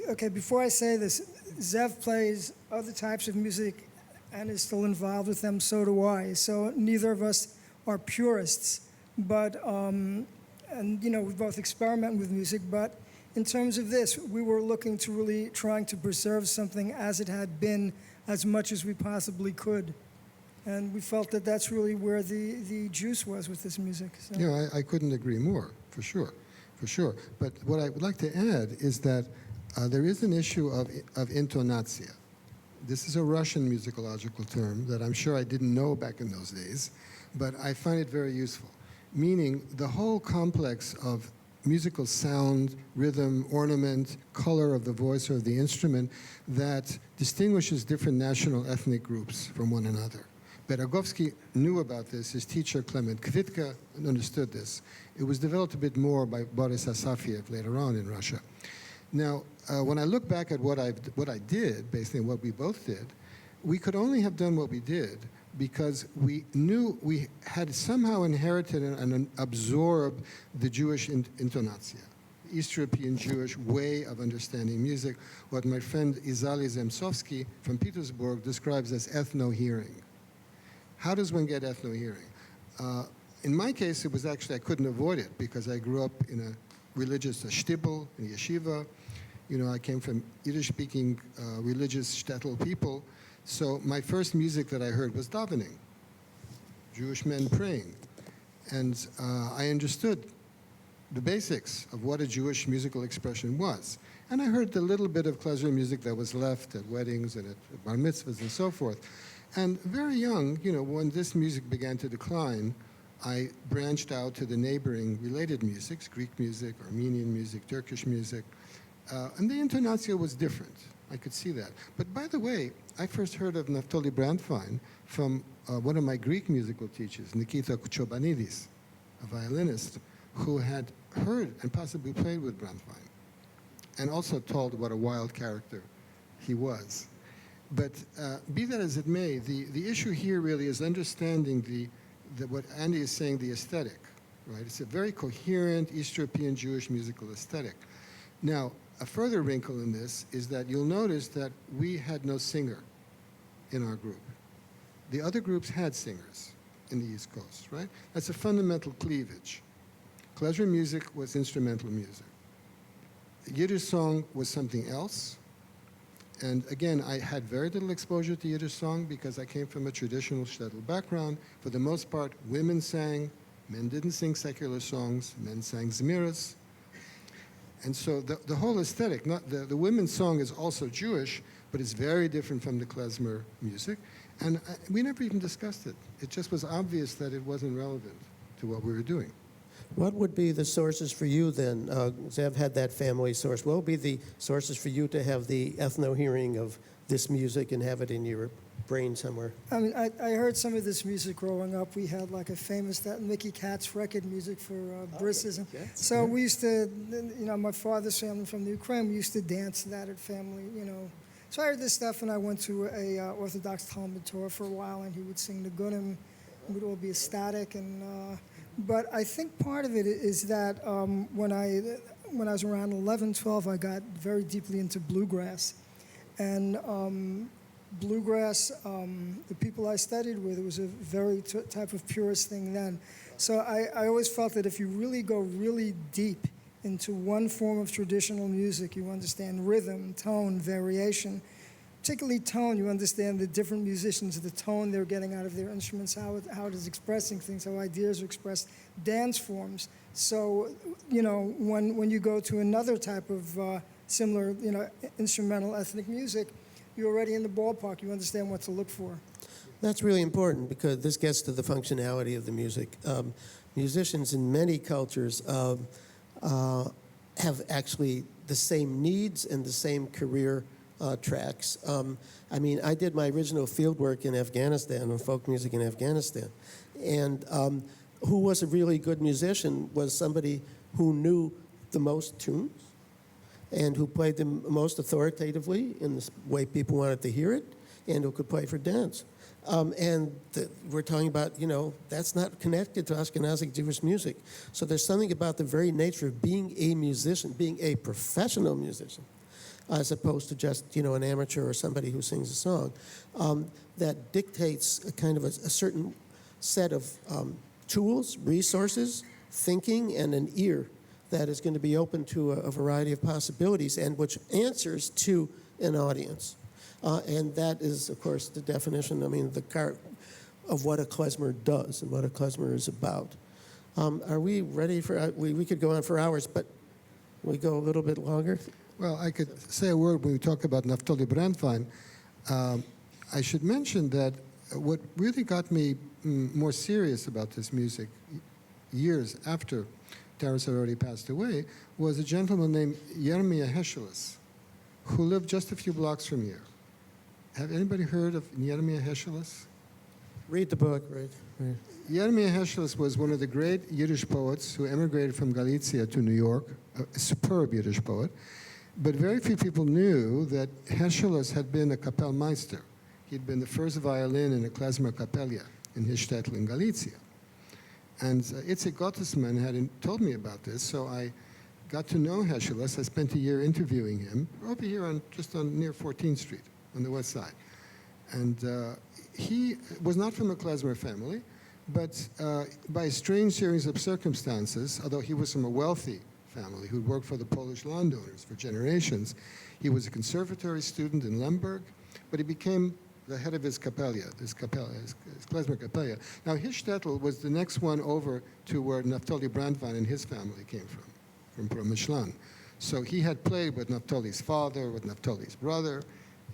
okay, before I say this, Zev plays other types of music and is still involved with them, so do I. So neither of us are purists, but we both experiment with music, but in terms of this, we were looking to really trying to preserve something as it had been as much as we possibly could. And we felt that that's really where the juice was with this music. So. Yeah, I couldn't agree more, for sure. But what I would like to add is that there is an issue of intonatia. This is a Russian musicological term that I'm sure I didn't know back in those days. but I find it very useful. Meaning the whole complex of musical sound, rhythm, ornament, color of the voice or of the instrument that distinguishes different national ethnic groups from one another. Beragovsky knew about this. His teacher, Clement Kvitka, understood this. It was developed a bit more by Boris Asafiev later on in Russia. Now, when I look back at what I did, basically what we both did, we could only have done what we did because we knew we had somehow inherited and absorbed the Jewish intonatia, East European Jewish way of understanding music, what my friend Izali Zemsovsky from Petersburg describes as ethno-hearing. How does one get ethno-hearing? In my case, it was actually, I couldn't avoid it because I grew up in a religious shtibel, in a yeshiva. You know, I came from Yiddish-speaking religious shtetl people. So my first music that I heard was davening, Jewish men praying. And I understood the basics of what a Jewish musical expression was. And I heard the little bit of Klezmer music that was left at weddings and at bar mitzvahs and so forth. And very young, you know, when this music began to decline, I branched out to the neighboring related musics, Greek music, Armenian music, Turkish music. And the intonatio was different. I could see that. But by the way, I first heard of Naftali Brandwein from one of my Greek musical teachers, Nikita Kuchobanidis, a violinist, who had heard and possibly played with Brandwein, and also told what a wild character he was. But be that as it may, the issue here really is understanding what Andy is saying, the aesthetic, right? It's a very coherent East European Jewish musical aesthetic. Now, a further wrinkle in this is that you'll notice that we had no singer in our group. The other groups had singers in the East Coast, right? That's a fundamental cleavage. Klezmer music was instrumental music. Yiddish song was something else. And again, I had very little exposure to Yiddish song because I came from a traditional shtetl background. For the most part, women sang. Men didn't sing secular songs. Men sang zmiras. And so the whole aesthetic, the women's song is also Jewish, but it's very different from the Klezmer music. And we never even discussed it. It just was obvious that it wasn't relevant to what we were doing. What would be the sources for you then? Zev had that family source. What would be the sources for you to have the ethno-hearing of this music and have it in your brain somewhere? I mean, I heard some of this music growing up. We had like a famous that Mickey Katz record music for brisses. And so we used to, you know, my father's family from the Ukraine, we used to dance to that at family, you know. So I heard this stuff, and I went to a Orthodox Talmud Torah for a while, and he would sing the Gunim. We'd all be ecstatic. And but I think part of it is that when I was around 11, 12, I got very deeply into bluegrass. And bluegrass, the people I studied with, it was a very type of purist thing then. So I always felt that if you really go really deep into one form of traditional music, you understand rhythm, tone, variation. Particularly tone, you understand the different musicians, the tone they're getting out of their instruments, how it is expressing things, how ideas are expressed, dance forms. So, you know, when you go to another type of similar, you know, instrumental ethnic music, you're already in the ballpark. You understand what to look for. That's really important because this gets to the functionality of the music. Musicians in many cultures have actually the same needs and the same career tracks. I mean, I did my original field work in Afghanistan, on folk music in Afghanistan. And who was a really good musician was somebody who knew the most tunes and who played them most authoritatively in the way people wanted to hear it, and who could play for dance. We're talking about, you know, that's not connected to Ashkenazic Jewish music. So there's something about the very nature of being a musician, being a professional musician, as opposed to just, you know, an amateur or somebody who sings a song, that dictates a kind of a certain set of tools, resources, thinking, and an ear that is going to be open to a variety of possibilities and which answers to an audience. And that is, of course, the definition, I mean, of what a klezmer does and what a klezmer is about. Are we ready for, we could go on for hours, but we go a little bit longer? Well, I could say a word when we talk about Naftali Brandwein. I should mention that what really got me more serious about this music years after Tarras had already passed away was a gentleman named Yermia Hescheles, who lived just a few blocks from here. Have anybody heard of Yermia Hescheles? Read the book, right? Yermia Hescheles was one of the great Yiddish poets who emigrated from Galicia to New York, a superb Yiddish poet. But very few people knew that Hescheles had been a Kapellmeister. He'd been the first violin in a Klezmer Kapella in his shtetl in Galicia. And Itzik Gottesman had told me about this, so I got to know Hescheles. I spent a year interviewing him over here just near 14th Street on the west side. And he was not from a Klezmer family, but by a strange series of circumstances, although he was from a wealthy family who'd worked for the Polish landowners for generations, he was a conservatory student in Lemberg, but he became the head of his kapella, his Klezmer kapella. Now, his shtetl was the next one over to where Naftali Brandwein and his family came from Mishlan. So he had played with Naftali's father, with Naftali's brother.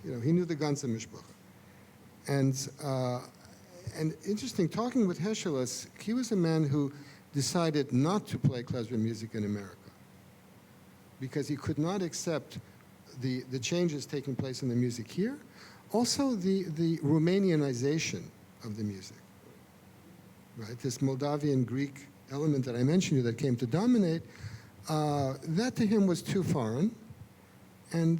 You know, he knew the ganze mishpacha. And interesting, talking with Hescheles, he was a man who decided not to play klezmer music in America because he could not accept the changes taking place in the music here. Also, the Romanianization of the music, right? This Moldavian Greek element that I mentioned to you that came to dominate, that to him was too foreign. And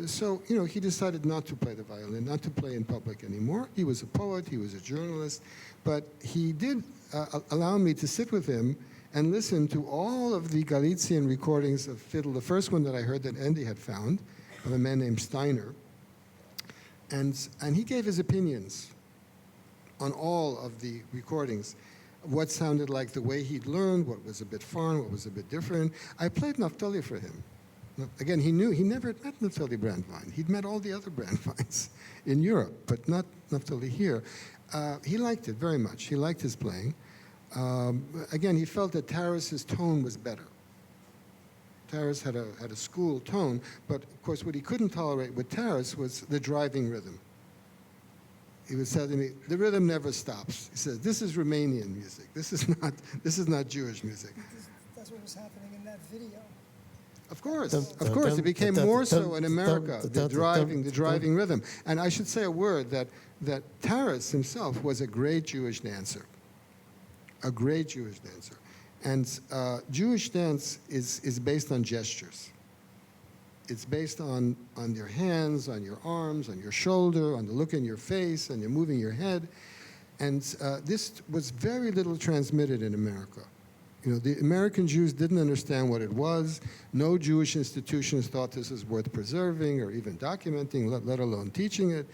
so, you know, he decided not to play the violin, not to play in public anymore. He was a poet, he was a journalist, but he did allow me to sit with him and listen to all of the Galician recordings of fiddle. The first one that I heard that Andy had found, of a man named Steiner. And he gave his opinions on all of the recordings, what sounded like the way he'd learned, what was a bit foreign, what was a bit different. I played Naftali for him. Again, he never met Naftali Brandwein. He'd met all the other Brandweins in Europe, but not Naftali here. He liked it very much. He liked his playing. Again, he felt that Tarras's tone was better. Tarras had a school tone, but of course what he couldn't tolerate with Tarras was the driving rhythm. He would say to me, the rhythm never stops. He said, this is Romanian music. This is not Jewish music. That's what was happening in that video. Of course, it became more so in America, the driving rhythm. And I should say a word that Tarras himself was a great Jewish dancer, a great Jewish dancer. And Jewish dance is based on gestures. It's based on your hands, on your arms, on your shoulder, on the look in your face, and you're moving your head. And this was very little transmitted in America. You know, the American Jews didn't understand what it was. No Jewish institutions thought this was worth preserving or even documenting, let alone teaching it.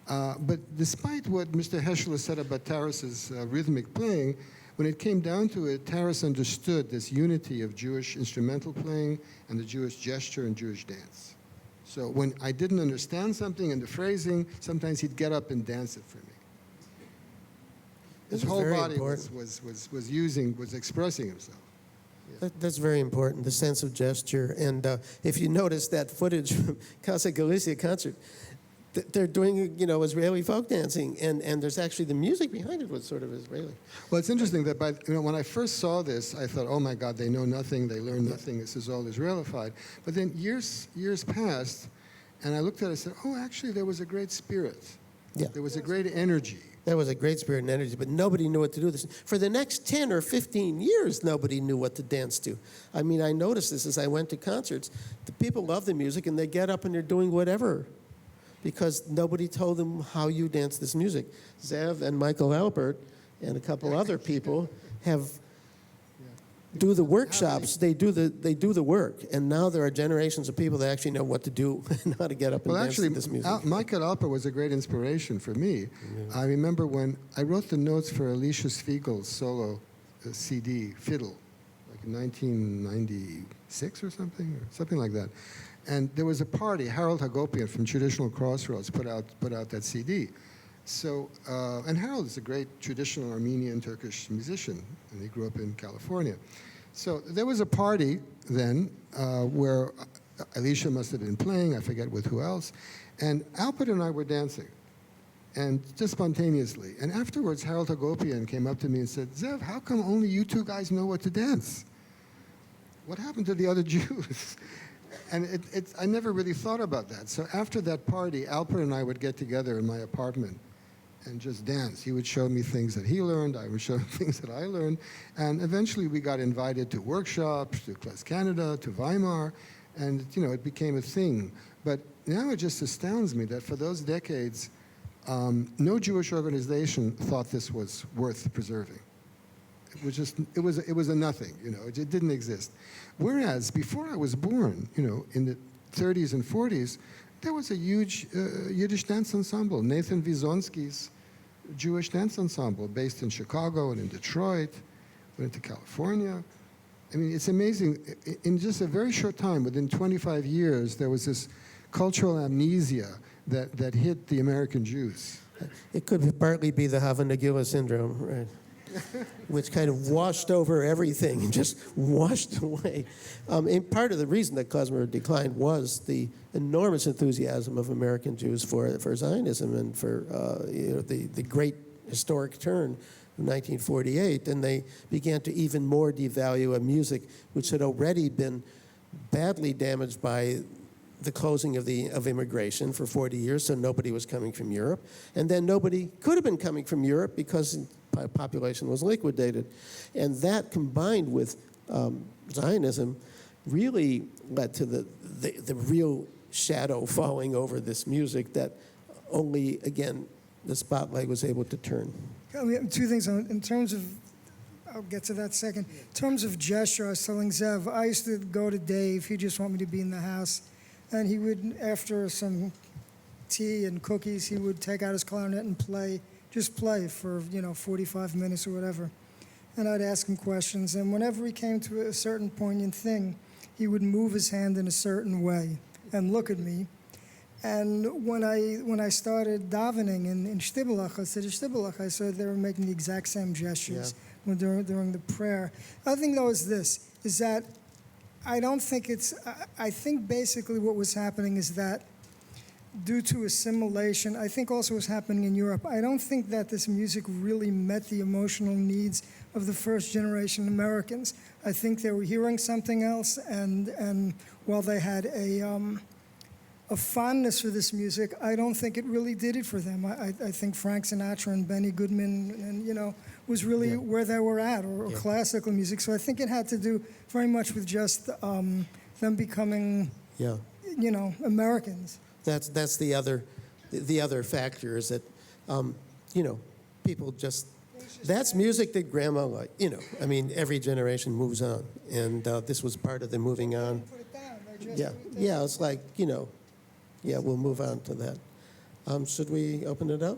But despite what Mr. Hescheles said about Tarras's rhythmic playing, when it came down to it, Tarras understood this unity of Jewish instrumental playing and the Jewish gesture and Jewish dance. So when I didn't understand something in the phrasing, sometimes he'd get up and dance it for me. His whole body was expressing himself. Yeah. That's very important, the sense of gesture. And if you notice that footage from Casa Galicia concert, they're doing, you know, Israeli folk dancing, and there's actually the music behind it was sort of Israeli. Well, it's interesting that when I first saw this, I thought, oh my God, they know nothing, they learn nothing, this is all Israelified. But then years passed, and I looked at it and said, oh, actually, there was a great spirit. Yeah. There was a great energy. There was a great spirit and energy, but nobody knew what to do with this. For the next 10 or 15 years, nobody knew what to dance to. I mean, I noticed this as I went to concerts. The people love the music, and they get up and they're doing whatever, because nobody told them how you dance this music. Zev and Michael Albert and a couple other people do the workshops. They do the work, and now there are generations of people that actually know what to do and how to get up and dance to this music. Michael Alper was a great inspiration for me. Yeah. I remember when I wrote the notes for Alicia Spiegel's solo CD, Fiddle, like in 1996 or something like that. And there was a party. Harold Hagopian from Traditional Crossroads put out that CD. So, and Harold is a great traditional Armenian Turkish musician, and he grew up in California. So there was a party then where Alicia must have been playing, I forget with who else, and Alpert and I were dancing. and just spontaneously. And afterwards, Harold Hagopian came up to me and said, Zev, how come only you two guys know what to dance? What happened to the other Jews? And I never really thought about that. So after that party, Alper and I would get together in my apartment and just dance. He would show me things that he learned, I would show him things that I learned, and eventually we got invited to workshops, to Class Canada, to Weimar, and it became a thing. But now it just astounds me that for those decades, no Jewish organization thought this was worth preserving. It was just, it was a nothing, it didn't exist. Whereas before I was born, in the 30s and 40s, there was a huge Yiddish dance ensemble, Nathan Wizonski's Jewish dance ensemble, based in Chicago and in Detroit, went to California. I mean, it's amazing. In just a very short time, within 25 years, there was this cultural amnesia that hit the American Jews. It could partly be the Hava Nagila syndrome, right? Which kind of washed over everything and just washed away. And part of the reason that Klezmer declined was the enormous enthusiasm of American Jews for Zionism and for the great historic turn of 1948. And they began to even more devalue a music which had already been badly damaged by the closing of immigration for 40 years, so nobody was coming from Europe. And then nobody could have been coming from Europe because population was liquidated. And that combined with Zionism really led to the real shadow falling over this music that only, again, the spotlight was able to turn. Two things. In terms of, I'll get to that second. In terms of gesture, I was telling Zev, I used to go to Dave. He'd just want me to be in the house. And he would, after some tea and cookies, he would take out his clarinet and just play for, 45 minutes or whatever. And I'd ask him questions. And whenever he came to a certain poignant thing, he would move his hand in a certain way and look at me. And when I started davening in Shtibelach, I said, I said they were making the exact same gestures during the prayer. The other thing, though, is this, is that I think basically what was happening is that due to assimilation, I think also was happening in Europe, I don't think that this music really met the emotional needs of the first generation Americans. I think they were hearing something else, and while they had a fondness for this music, I don't think it really did it for them. I think Frank Sinatra and Benny Goodman and, was really where they were at, or classical music. So I think it had to do very much with just them becoming, Americans. That's the other factor is that, people just, that's music that grandma liked, I mean, every generation moves on. And this was part of the moving on. Put it down. It's like, we'll move on to that. Should we open it up?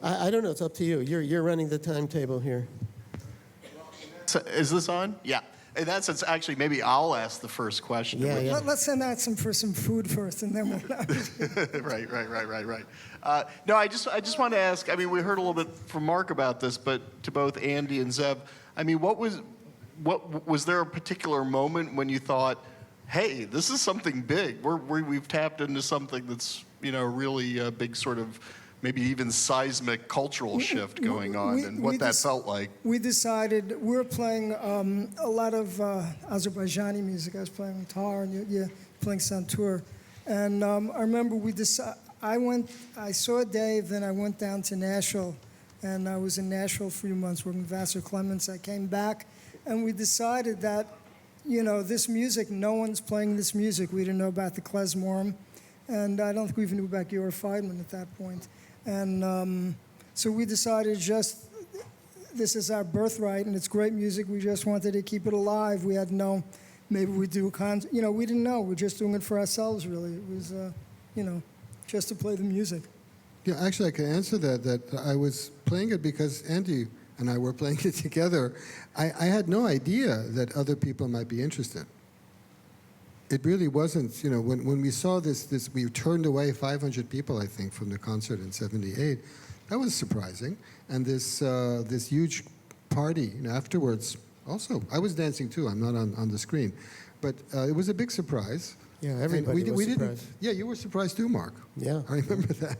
I don't know. It's up to you. You're running the timetable here. So, is this on? Yeah. In that sense, actually, maybe I'll ask the first question. Yeah. Let's send out some food first, and then we'll. Right. No, I just want to ask. I mean, we heard a little bit from Mark about this, but to both Andy and Zev, I mean, what was there a particular moment when you thought, hey, this is something big. We've tapped into something that's really a big sort of maybe even seismic cultural shift going on, and what that felt like. We decided we were playing a lot of Azerbaijani music. I was playing guitar, and you're playing santur. And I remember I saw Dave, then I went down to Nashville, and I was in Nashville for a few months working with Vassar Clements. I came back, and we decided that, this music, no one's playing this music. We didn't know about the Klezmer, and I don't think we even knew about Georg Feldman at that point. And so we decided this is our birthright, and it's great music. We just wanted to keep it alive. We had maybe we do we didn't know. We're just doing it for ourselves, really. It was, just to play the music. Yeah, actually, I can answer that I was playing it because Andy and I were playing it together. I had no idea that other people might be interested. It really wasn't, when we saw this, we turned away 500 people, I think, from the concert in '78. That was surprising. And this huge party afterwards, also, I was dancing too, I'm not on the screen. But it was a big surprise. Yeah, everybody was surprised. Yeah, you were surprised too, Mark. Yeah. I remember that.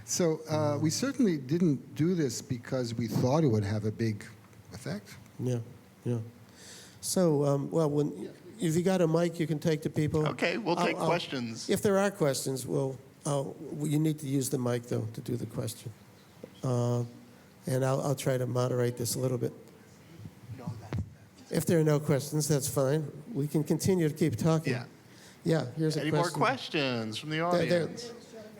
So we certainly didn't do this because we thought it would have a big effect. Yeah, yeah. So, well, if you got a mic, you can take to people. Okay, we'll take questions. If there are questions, you need to use the mic, though, to do the question. And I'll try to moderate this a little bit. If there are no questions, that's fine. We can continue to keep talking. Yeah. Yeah, here's a Any question. more questions from the audience?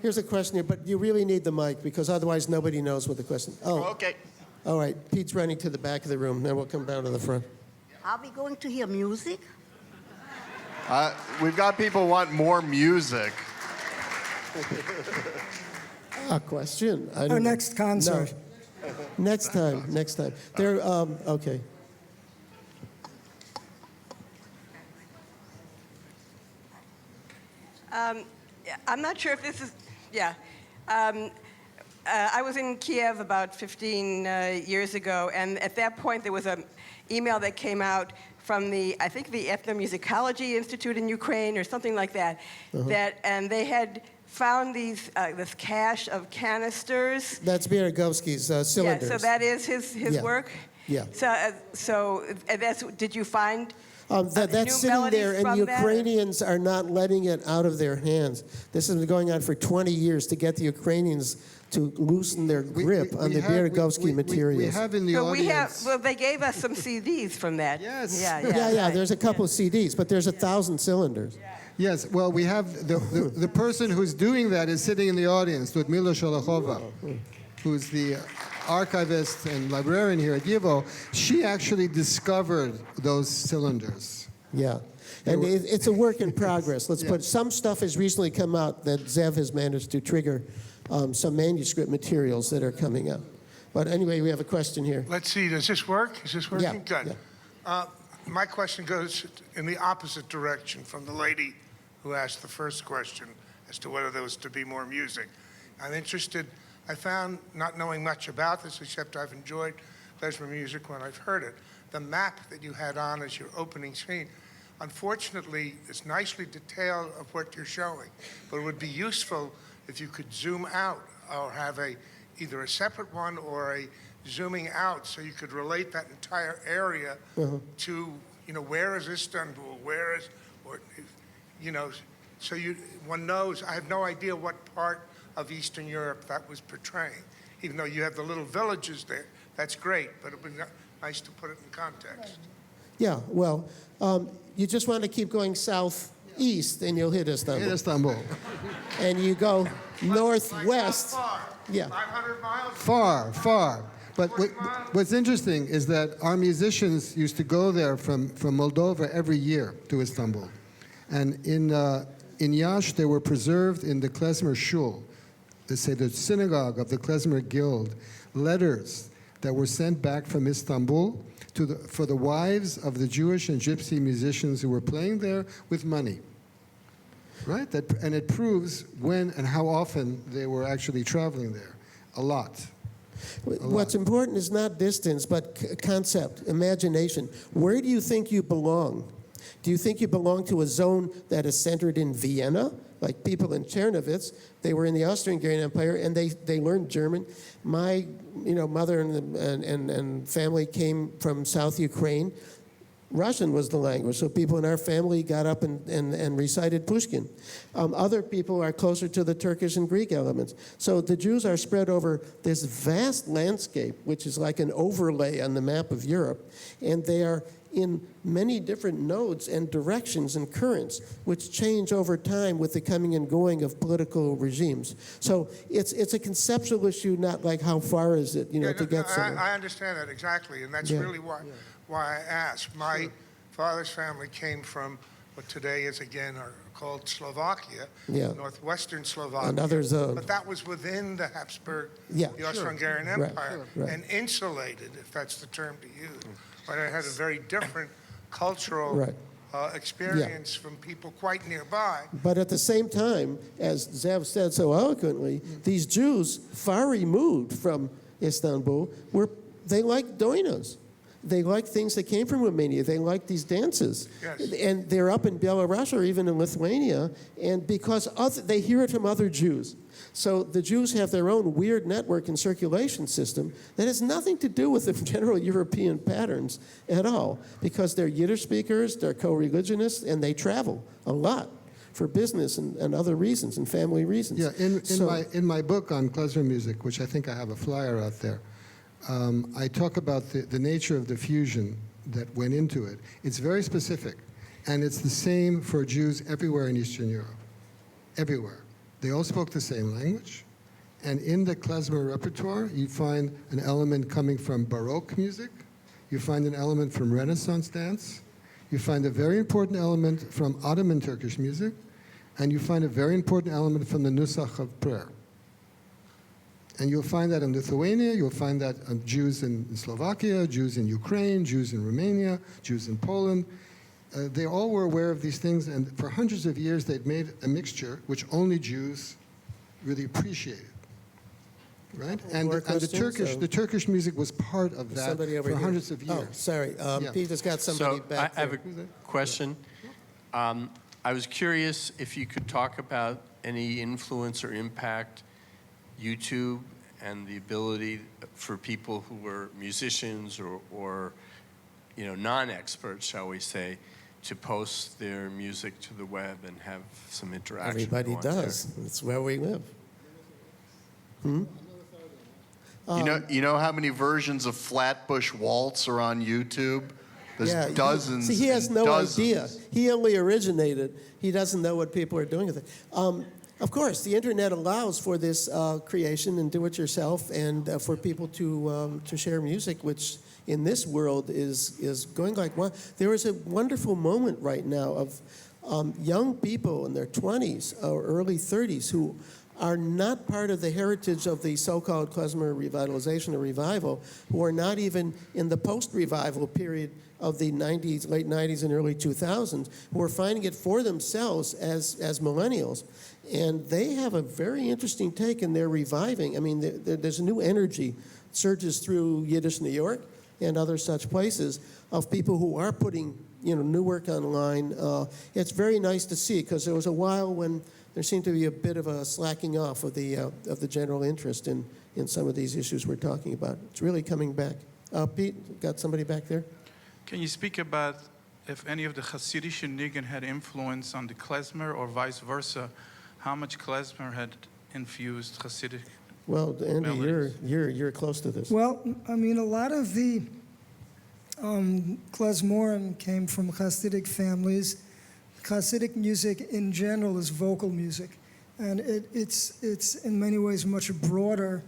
Here's a question here, but you really need the mic because otherwise nobody knows what the question is. Oh, Okay. all right. Pete's running to the back of the room. Then we'll come down to the front. Are we going to hear music? We've got people who want more music. A question. I Our don't know. next concert. No. Next time. Next time. There. Okay. I'm not sure if this is, yeah. I was in Kiev about 15 years ago, and at that point there was an email that came out from I think the Ethnomusicology Institute in Ukraine or something like that, and they had found this cache of canisters. That's Bierogovsky's cylinders. Yeah, so that is his Yeah. work? Yeah. So did you find That's new sitting melodies there, and from that? Ukrainians are not letting it out of their hands. This has been going on for 20 years to get the Ukrainians to loosen their grip on the Bierogovsky materials. We have in the So audience. well, they gave us some CDs from that. Yes. Yeah, yeah, right. there's a couple of CDs, but there's 1,000 cylinders. Yes, well, we have the person who's doing that is sitting in the audience, Ludmila Sholachova, who's the archivist and librarian here at YIVO. She actually discovered those cylinders. Yeah. And it's a work in progress. Let's put some stuff has recently come out that Zev has managed to trigger some manuscript materials that are coming out. But anyway, we have a question here. Let's see, does this work? Is this working? Yeah, Good. My question goes in the opposite direction from the lady who asked the first question as to whether there was to be more music. I'm interested, I found, not knowing much about this, except I've enjoyed klezmer music when I've heard it, the map that you had on as your opening scene. Unfortunately, it's nicely detailed of what you're showing, but it would be useful if you could zoom out or have either a separate one or a zooming out so you could relate that entire area to, where is Istanbul, where is, so one knows. I have no idea what part of Eastern Europe that was portraying. Even though you have the little villages there, that's great, but it would be nice to put it in context. Yeah, well, you just want to keep going southeast and you'll hit Istanbul. In Istanbul. And you go northwest. Like how far? Yeah. 500 miles? Far. But what's interesting is that our musicians used to go there from Moldova every year to Istanbul. And in Yash, they were preserved in the Klezmer Shul, the synagogue of the Klezmer Guild, letters that were sent back from Istanbul for the wives of the Jewish and Gypsy musicians who were playing there with money. Right? And it proves when and how often they were actually traveling there. A lot. What's important is not distance, but concept, imagination. Where do you think you belong? Do you think you belong to a zone that is centered in Vienna? Like people in Czernowitz, they were in the Austro-Hungarian Empire and they learned German. My mother and family came from South Ukraine. Russian was the language, so people in our family got up and recited Pushkin. Other people are closer to the Turkish and Greek elements. So the Jews are spread over this vast landscape, which is like an overlay on the map of Europe, and they are in many different nodes and directions and currents, which change over time with the coming and going of political regimes. So it's a conceptual issue, not like how far is it, to get somewhere. I understand that exactly, and that's really why I asked. My father's family came from what today is again called Slovakia, northwestern Slovakia. Another zone. But that was within the Habsburg, the Austro-Hungarian Empire, and insulated, if that's the term to use. But it had a very different cultural experience from people quite nearby. But at the same time, as Zev said so eloquently, these Jews, far removed from Istanbul, they liked doinos. They like things that came from Romania. They like these dances. Yes. And they're up in Belarus or even in Lithuania, and because they hear it from other Jews. So the Jews have their own weird network and circulation system that has nothing to do with the general European patterns at all, because they're Yiddish speakers, they're co-religionists, and they travel a lot for business and other reasons and family reasons. Yeah, in my book on klezmer music, which I think I have a flyer out there, I talk about the nature of the fusion that went into it. It's very specific, and it's the same for Jews everywhere in Eastern Europe, everywhere. They all spoke the same language, and in the klezmer repertoire, you find an element coming from Baroque music, you find an element from Renaissance dance, you find a very important element from Ottoman Turkish music, and you find a very important element from the Nusach of prayer. And you'll find that in Lithuania, you'll find that Jews in Slovakia, Jews in Ukraine, Jews in Romania, Jews in Poland. They all were aware of these things, and for hundreds of years they'd made a mixture which only Jews really appreciated. Right? And the Turkish music was part of that for hundreds of years. Oh, sorry. Peter's got somebody back I there. have a question. I was curious if you could talk about any influence or impact YouTube and the ability for people who were musicians or non-experts, shall we say, to post their music to the web and have some interaction. Everybody does. It's where we live. You know how many versions of Flatbush Waltz are on YouTube? There's dozens. See, he has no dozens. idea. He only originated. He doesn't know what people are doing with it. Of course, the internet allows for this creation and do it yourself, and for people to share music, which in this world is going like one. There is a wonderful moment right now of young people in their 20s or early 30s who are not part of the heritage of the so-called klezmer revitalization or revival, who are not even in the post-revival period of the 90s, late 90s and early 2000s, who are finding it for themselves as millennials. And they have a very interesting take, and they're reviving. I mean, there's a new energy surges through Yiddish New York and other such places of people who are putting new work online. It's very nice to see, because there was a while when there seemed to be a bit of a slacking off of the general interest in some of these issues we're talking about. It's really coming back. Pete, got somebody back there? Can you speak about if any of the Hasidic niggin had influence on the klezmer, or vice versa? How much klezmer had infused Hasidic? Well, Andy, melodies? you're close to this. Well, I mean, a lot of the klezmorim came from Hasidic families. Hasidic music in general is vocal music, and it's in many ways much broader.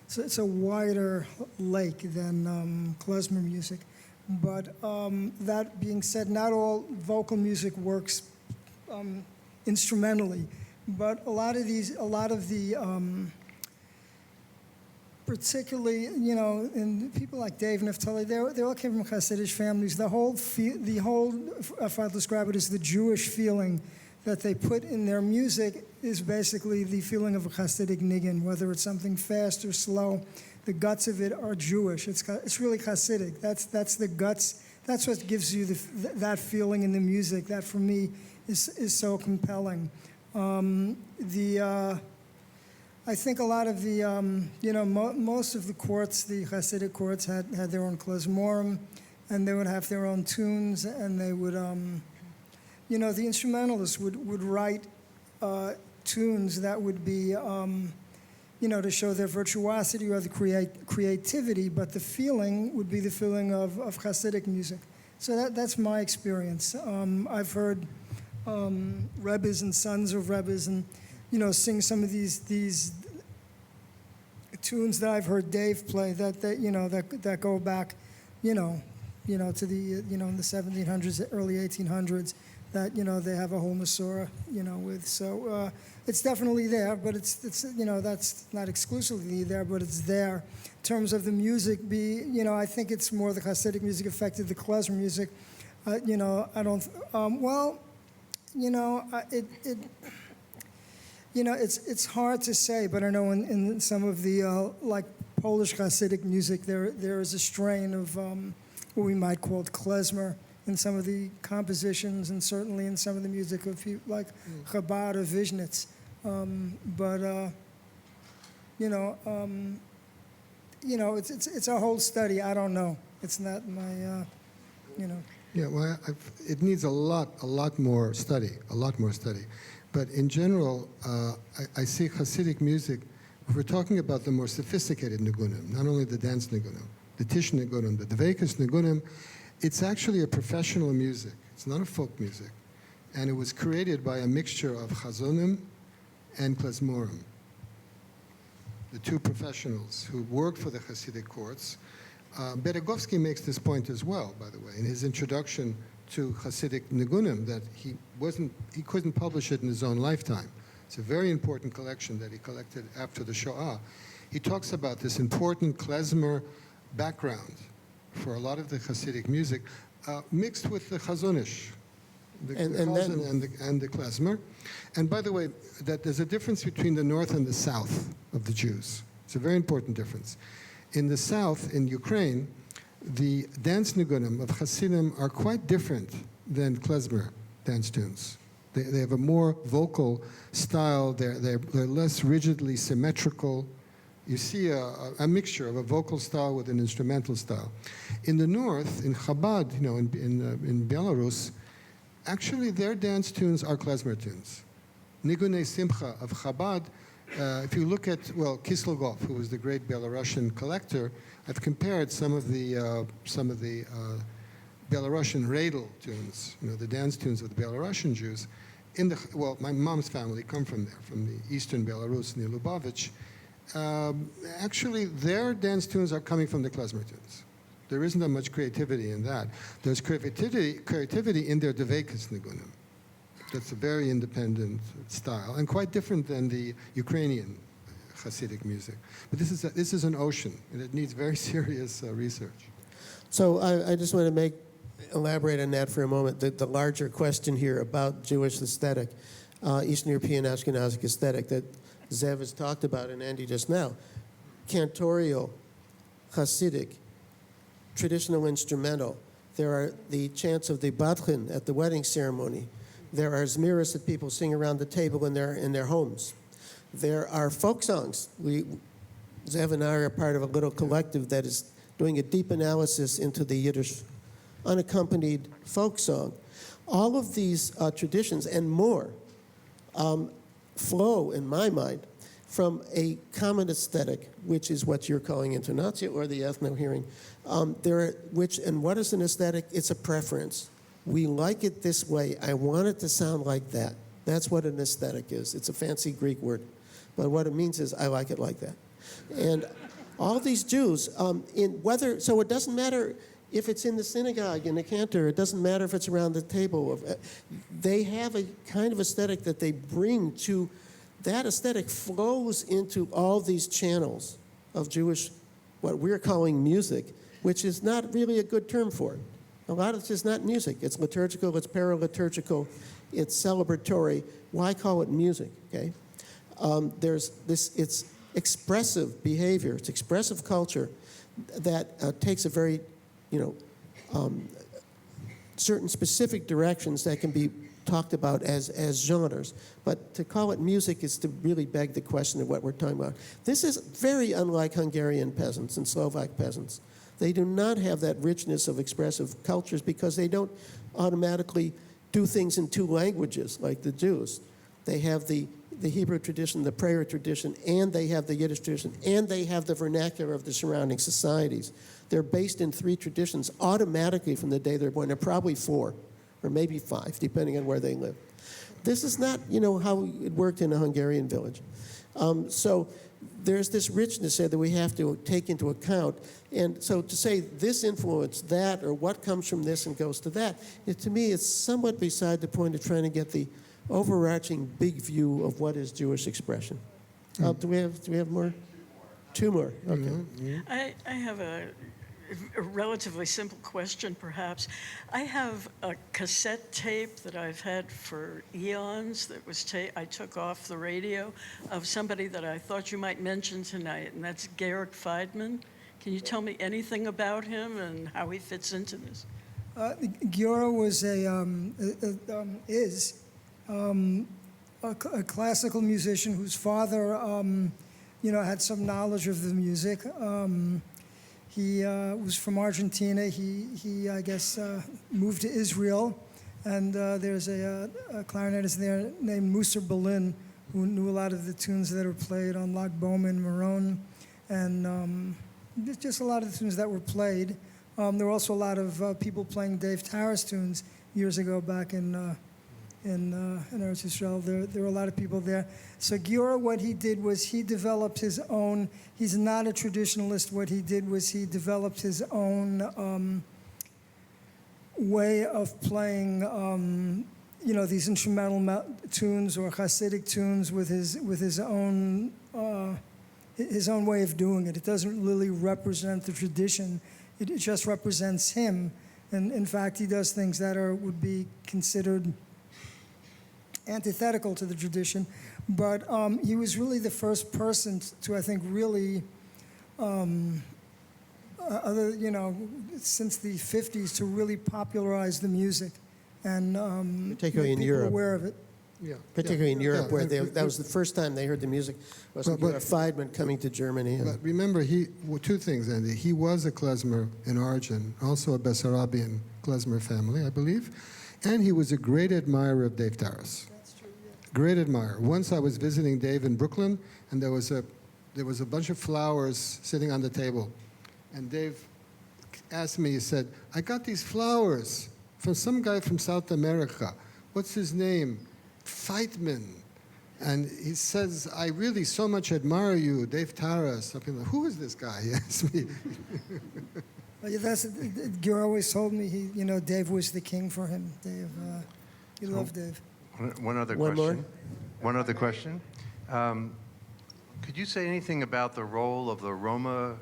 So it's a wider lake than klezmer music. But that being said, not all vocal music works instrumentally, but a lot of the particularly, and people like Dave and Naftali, they all came from Hasidic families. The whole, if I describe it as the Jewish feeling that they put in their music, is basically the feeling of a Hasidic niggin, whether it's something fast or slow. The guts of it are Jewish. It's really Hasidic. That's the guts. That's what gives you that feeling in the music. That for me is so compelling. I think a lot of the, most of the courts, the Hasidic courts, had their own klezmorim, and they would have their own tunes, and they would, the instrumentalists would write tunes that would be, to show their virtuosity or the creativity, but the feeling would be the feeling of Hasidic music. So that's my experience. I've heard Rebbes and sons of Rebbes and sing some of these tunes that I've heard Dave play that go back, to the in the 1700s, early 1800s. That they have a whole Masorah, with. So it's definitely there, but it's that's not exclusively there, but it's there. In terms of the music, I think it's more the Hasidic music affected the klezmer music. I don't. It's hard to say, but I know in some of the like Polish Hasidic music, there is a strain of what we might call klezmer in some of the compositions and certainly in some of the music of like Chabad or Vishnitz. It's a whole study. I don't know. It's not my, Yeah, well, it needs a lot more study, But in general, I see Hasidic music, if we're talking about the more sophisticated nigunim, not only the dance nigunim, the tish nigunim, the dveikus nigunim, it's actually a professional music. It's not a folk music. And it was created by a mixture of chazonim and klezmorim, the two professionals who worked for the Hasidic courts. Beregovsky makes this point as well, by the way, in his introduction to Hasidic nigunim, that he couldn't publish it in his own lifetime. It's a very important collection that he collected after the Shoah. He talks about this important klezmer background for a lot of the Hasidic music, mixed with the chazonish, the chazon and the klezmer. And by the way, that there's a difference between the north and the south of the Jews. It's a very important difference. In the south, in Ukraine, the dance nigunim of Hasidim are quite different than klezmer dance tunes. They have a more vocal style. They're less rigidly symmetrical. You see a mixture of a vocal style with an instrumental style. In the north, in Chabad, in Belarus, actually their dance tunes are klezmer tunes. Nigunei Simcha of Chabad. If you look at, Kislogov, who was the great Belarusian collector, I've compared some of the Belarusian radel tunes, the dance tunes of the Belarusian Jews. My mom's family come from there, from the eastern Belarus near Lubavitch. Actually, their dance tunes are coming from the klezmer tunes. There isn't that much creativity in that. There's creativity in their dveikus nigunim. That's a very independent style and quite different than the Ukrainian Hasidic music. But this is an ocean, and it needs very serious research. So I just want to elaborate on that for a moment. The larger question here about Jewish aesthetic, Eastern European Ashkenazic aesthetic that Zev has talked about and Andy just now. Cantorial, Hasidic, traditional instrumental. There are the chants of the Badchin at the wedding ceremony. There are zmiras that people sing around the table in their homes. There are folk songs. Zev and I are part of a little collective that is doing a deep analysis into the Yiddish unaccompanied folk song. All of these traditions and more flow, in my mind, from a common aesthetic, which is what you're calling intonatio or the ethno-hearing. And what is an aesthetic? It's a preference. We like it this way. I want it to sound like that. That's what an aesthetic is. It's a fancy Greek word. But what it means is I like it like that. And all these Jews, so it doesn't matter if it's in the synagogue, in the cantor, it doesn't matter if it's around the table. They have a kind of aesthetic that they bring to, that aesthetic flows into all these channels of Jewish, what we're calling music, which is not really a good term for it. A lot of it's just not music. It's liturgical, it's paraliturgical, it's celebratory. Why call it music, okay? It's expressive behavior, it's expressive culture that takes a very, certain specific directions that can be talked about as genres. But to call it music is to really beg the question of what we're talking about. This is very unlike Hungarian peasants and Slovak peasants. They do not have that richness of expressive cultures because they don't automatically do things in two languages like the Jews. They have the Hebrew tradition, the prayer tradition, and they have the Yiddish tradition, and they have the vernacular of the surrounding societies. They're based in three traditions automatically from the day they're born. They're probably four or maybe five, depending on where they live. This is not, how it worked in a Hungarian village. So there's this richness there that we have to take into account. And so to say this influenced that or what comes from this and goes to that, to me it's somewhat beside the point of trying to get the overarching big view of what is Jewish expression. Do we have more? Two more. Okay. Mm-hmm. I have a relatively simple question, perhaps. I have a cassette tape that I've had for eons that was I took off the radio of somebody that I thought you might mention tonight, and that's Georg Friedman. Can you tell me anything about him and how he fits into this? Giora was a classical musician whose father, had some knowledge of the music. He was from Argentina. He I guess, moved to Israel, and there's a clarinetist there named Musa Berlin who knew a lot of the tunes that were played on Lag Bowman, Marone, and just a lot of the tunes that were played. There were also a lot of people playing Dave Tarras tunes years ago back in Eretz Yisrael. There were a lot of people there. So Giora, what he did was he developed his own, he's not a traditionalist, what he did was he developed his own way of playing, these instrumental tunes or Hasidic tunes with his own way of doing it. It doesn't really represent the tradition. It just represents him. And in fact, he does things that would be considered antithetical to the tradition. But he was really the first person to, I think, really, since the 50s, to really popularize the music and Particularly make in people Europe. aware of it. Yeah. Particularly in Europe, where Yeah. that was the first time they heard the music. Wasn't But- Feldman coming to Germany? But remember, two things, Andy. He was a Klezmer in origin, also a Bessarabian Klezmer family, I believe, and he was a great admirer of Dave Tarras. That's true, yeah. Great admirer. Once I was visiting Dave in Brooklyn, and there was a bunch of flowers sitting on the table, and Dave asked me, he said, "I got these flowers from some guy from South America. What's his name? Feldman." And he says, "I really so much admire you, Dave Tarras." Something like, "Who is this guy?" He asked me. Well, yeah, Giora always told me Dave was the king for him. Dave, he loved Dave. One other One more? question. One other question. Could you say anything about the role of the Roma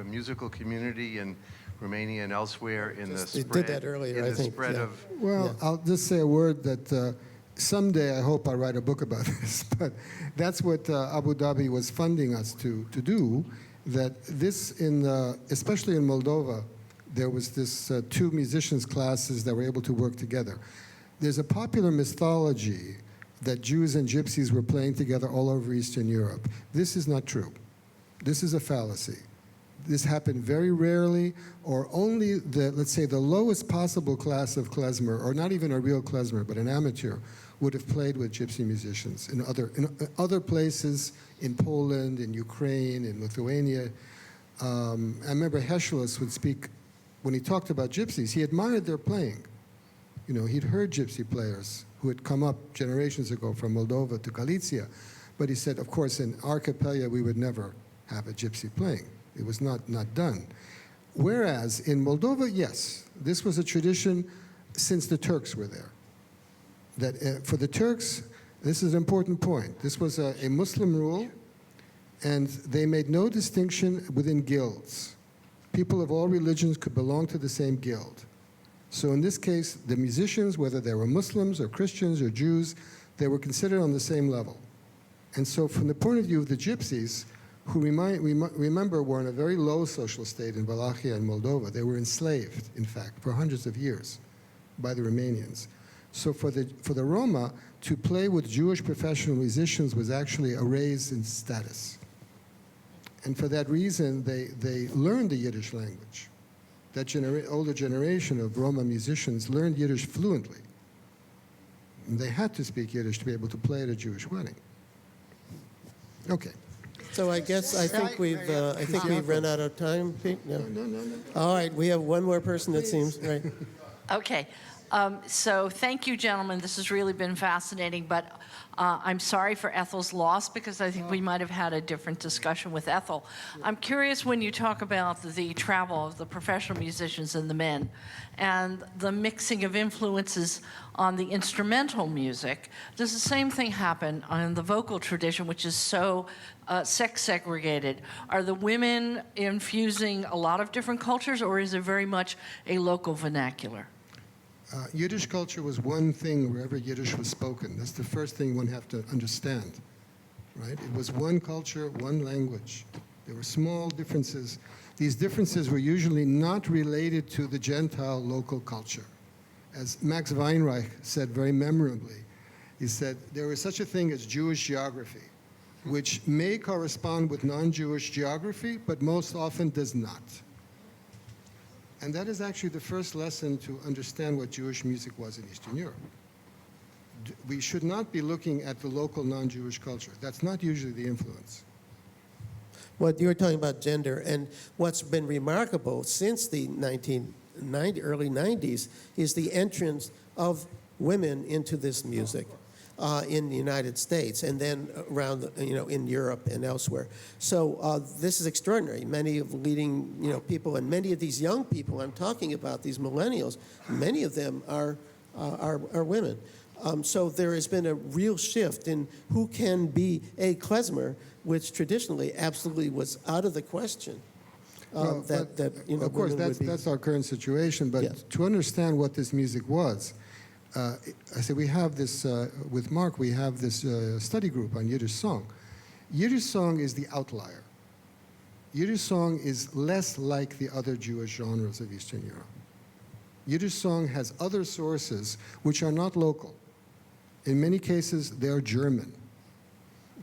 musical community in Romania and elsewhere in the They spread? did that earlier, in I the think, spread yeah. of. Well, Yeah. I'll just say a word that someday I hope I'll write a book about this, but that's what Abu Dhabi was funding us to do, that this, especially in Moldova, there was this two musicians classes that were able to work together. There's a popular mythology that Jews and Gypsies were playing together all over Eastern Europe. This is not true. This is a fallacy. This happened very rarely, or only let's say the lowest possible class of klezmer, or not even a real klezmer, but an amateur, would have played with Gypsy musicians in other places, in Poland, in Ukraine, in Lithuania. I remember Heschelus would speak, when he talked about Gypsies, he admired their playing. He'd heard Gypsy players who had come up generations ago from Moldova to Galicia, but he said, of course, in Archipelago, we would never have a Gypsy playing. It was not done. Whereas in Moldova, yes, this was a tradition since the Turks were there. That for the Turks, this is an important point. This was a Muslim rule, and they made no distinction within guilds. People of all religions could belong to the same guild. So in this case, the musicians, whether they were Muslims or Christians or Jews, they were considered on the same level. And so from the point of view of the Gypsies, who remember were in a very low social state in Wallachia and Moldova. They were enslaved, in fact, for hundreds of years by the Romanians. So for the Roma, to play with Jewish professional musicians was actually a raise in status. And for that reason, they learned the Yiddish language. That older generation of Roma musicians learned Yiddish fluently. And they had to speak Yiddish to be able to play at a Jewish wedding. Okay. So I think we've run out of time, Pete? No. No. All right, we have one more person that seems, right? Okay. So thank you, gentlemen. This has really been fascinating, but I'm sorry for Ethel's loss because I think we might have had a different discussion with Ethel. I'm curious when you talk about the travel of the professional musicians and the men and the mixing of influences on the instrumental music. Does the same thing happen on the vocal tradition, which is so sex segregated? Are the women infusing a lot of different cultures, or is it very much a local vernacular? Yiddish culture was one thing wherever Yiddish was spoken. That's the first thing one have to understand, right? It was one culture, one language. There were small differences. These differences were usually not related to the Gentile local culture. As Max Weinreich said very memorably, he said, there is such a thing as Jewish geography, which may correspond with non-Jewish geography, but most often does not. And that is actually the first lesson to understand what Jewish music was in Eastern Europe. We should not be looking at the local non-Jewish culture. That's not usually the influence. What you were talking about gender, and what's been remarkable since the early 90s is the entrance of women into this music in the United States, and then around, in Europe and elsewhere. So this is extraordinary. Many of the leading, people, and many of these young people I'm talking about, these millennials, many of them are women. So there has been a real shift in who can be a klezmer, which traditionally absolutely was out of the question. Of course, that's our current situation, but Yes. to understand what this music was, I said we have this, with Mark, we have this study group on Yiddish song. Yiddish song is the outlier. Yiddish song is less like the other Jewish genres of Eastern Europe. Yiddish song has other sources which are not local. In many cases, they're German.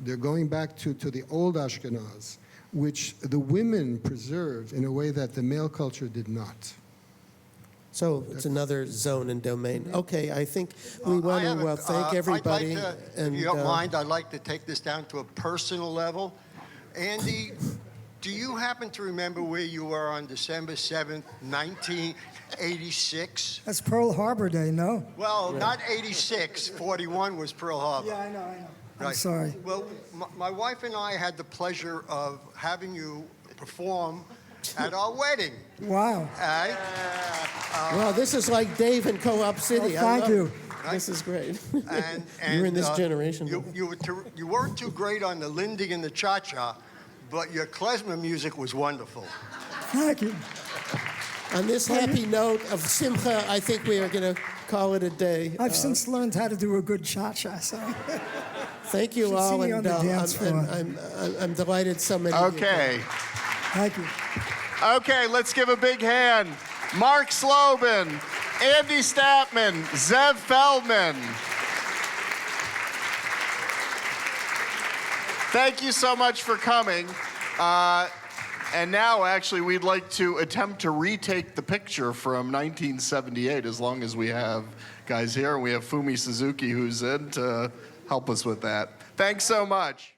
They're going back to the old Ashkenaz, which the women preserved in a way that the male culture did not. So it's another zone and domain. Okay, I think we want to thank everybody. I'd like to, if you don't mind, I'd like to take this down to a personal level. Andy, do you happen to remember where you were on December 7th, 1986? That's Pearl Harbor Day, no? Well, not 86. 41 was Pearl Harbor. Yeah, I know. I'm Right. sorry. Well, my wife and I had the pleasure of having you perform at our wedding. Wow. Right? Well, this is like Dave in Co-op City. Oh, thank you. This is great. And You're in this generation. You weren't too great on the Lindy and the Cha-Cha, but your klezmer music was wonderful. Thank you. On this happy note of simcha, I think we are going to call it a day. I've since learned how to do a good cha-cha, so. Thank you Should all, see me on and the dance floor. I'm delighted so many of you Okay. Thank you. Okay, let's give a big hand. Mark Slobin, Andy Statman, Zev Feldman. Thank you so much for coming. And now, actually, we'd like to attempt to retake the picture from 1978, as long as we have guys here. We have Fumi Suzuki, who's in to help us with that. Thanks so much.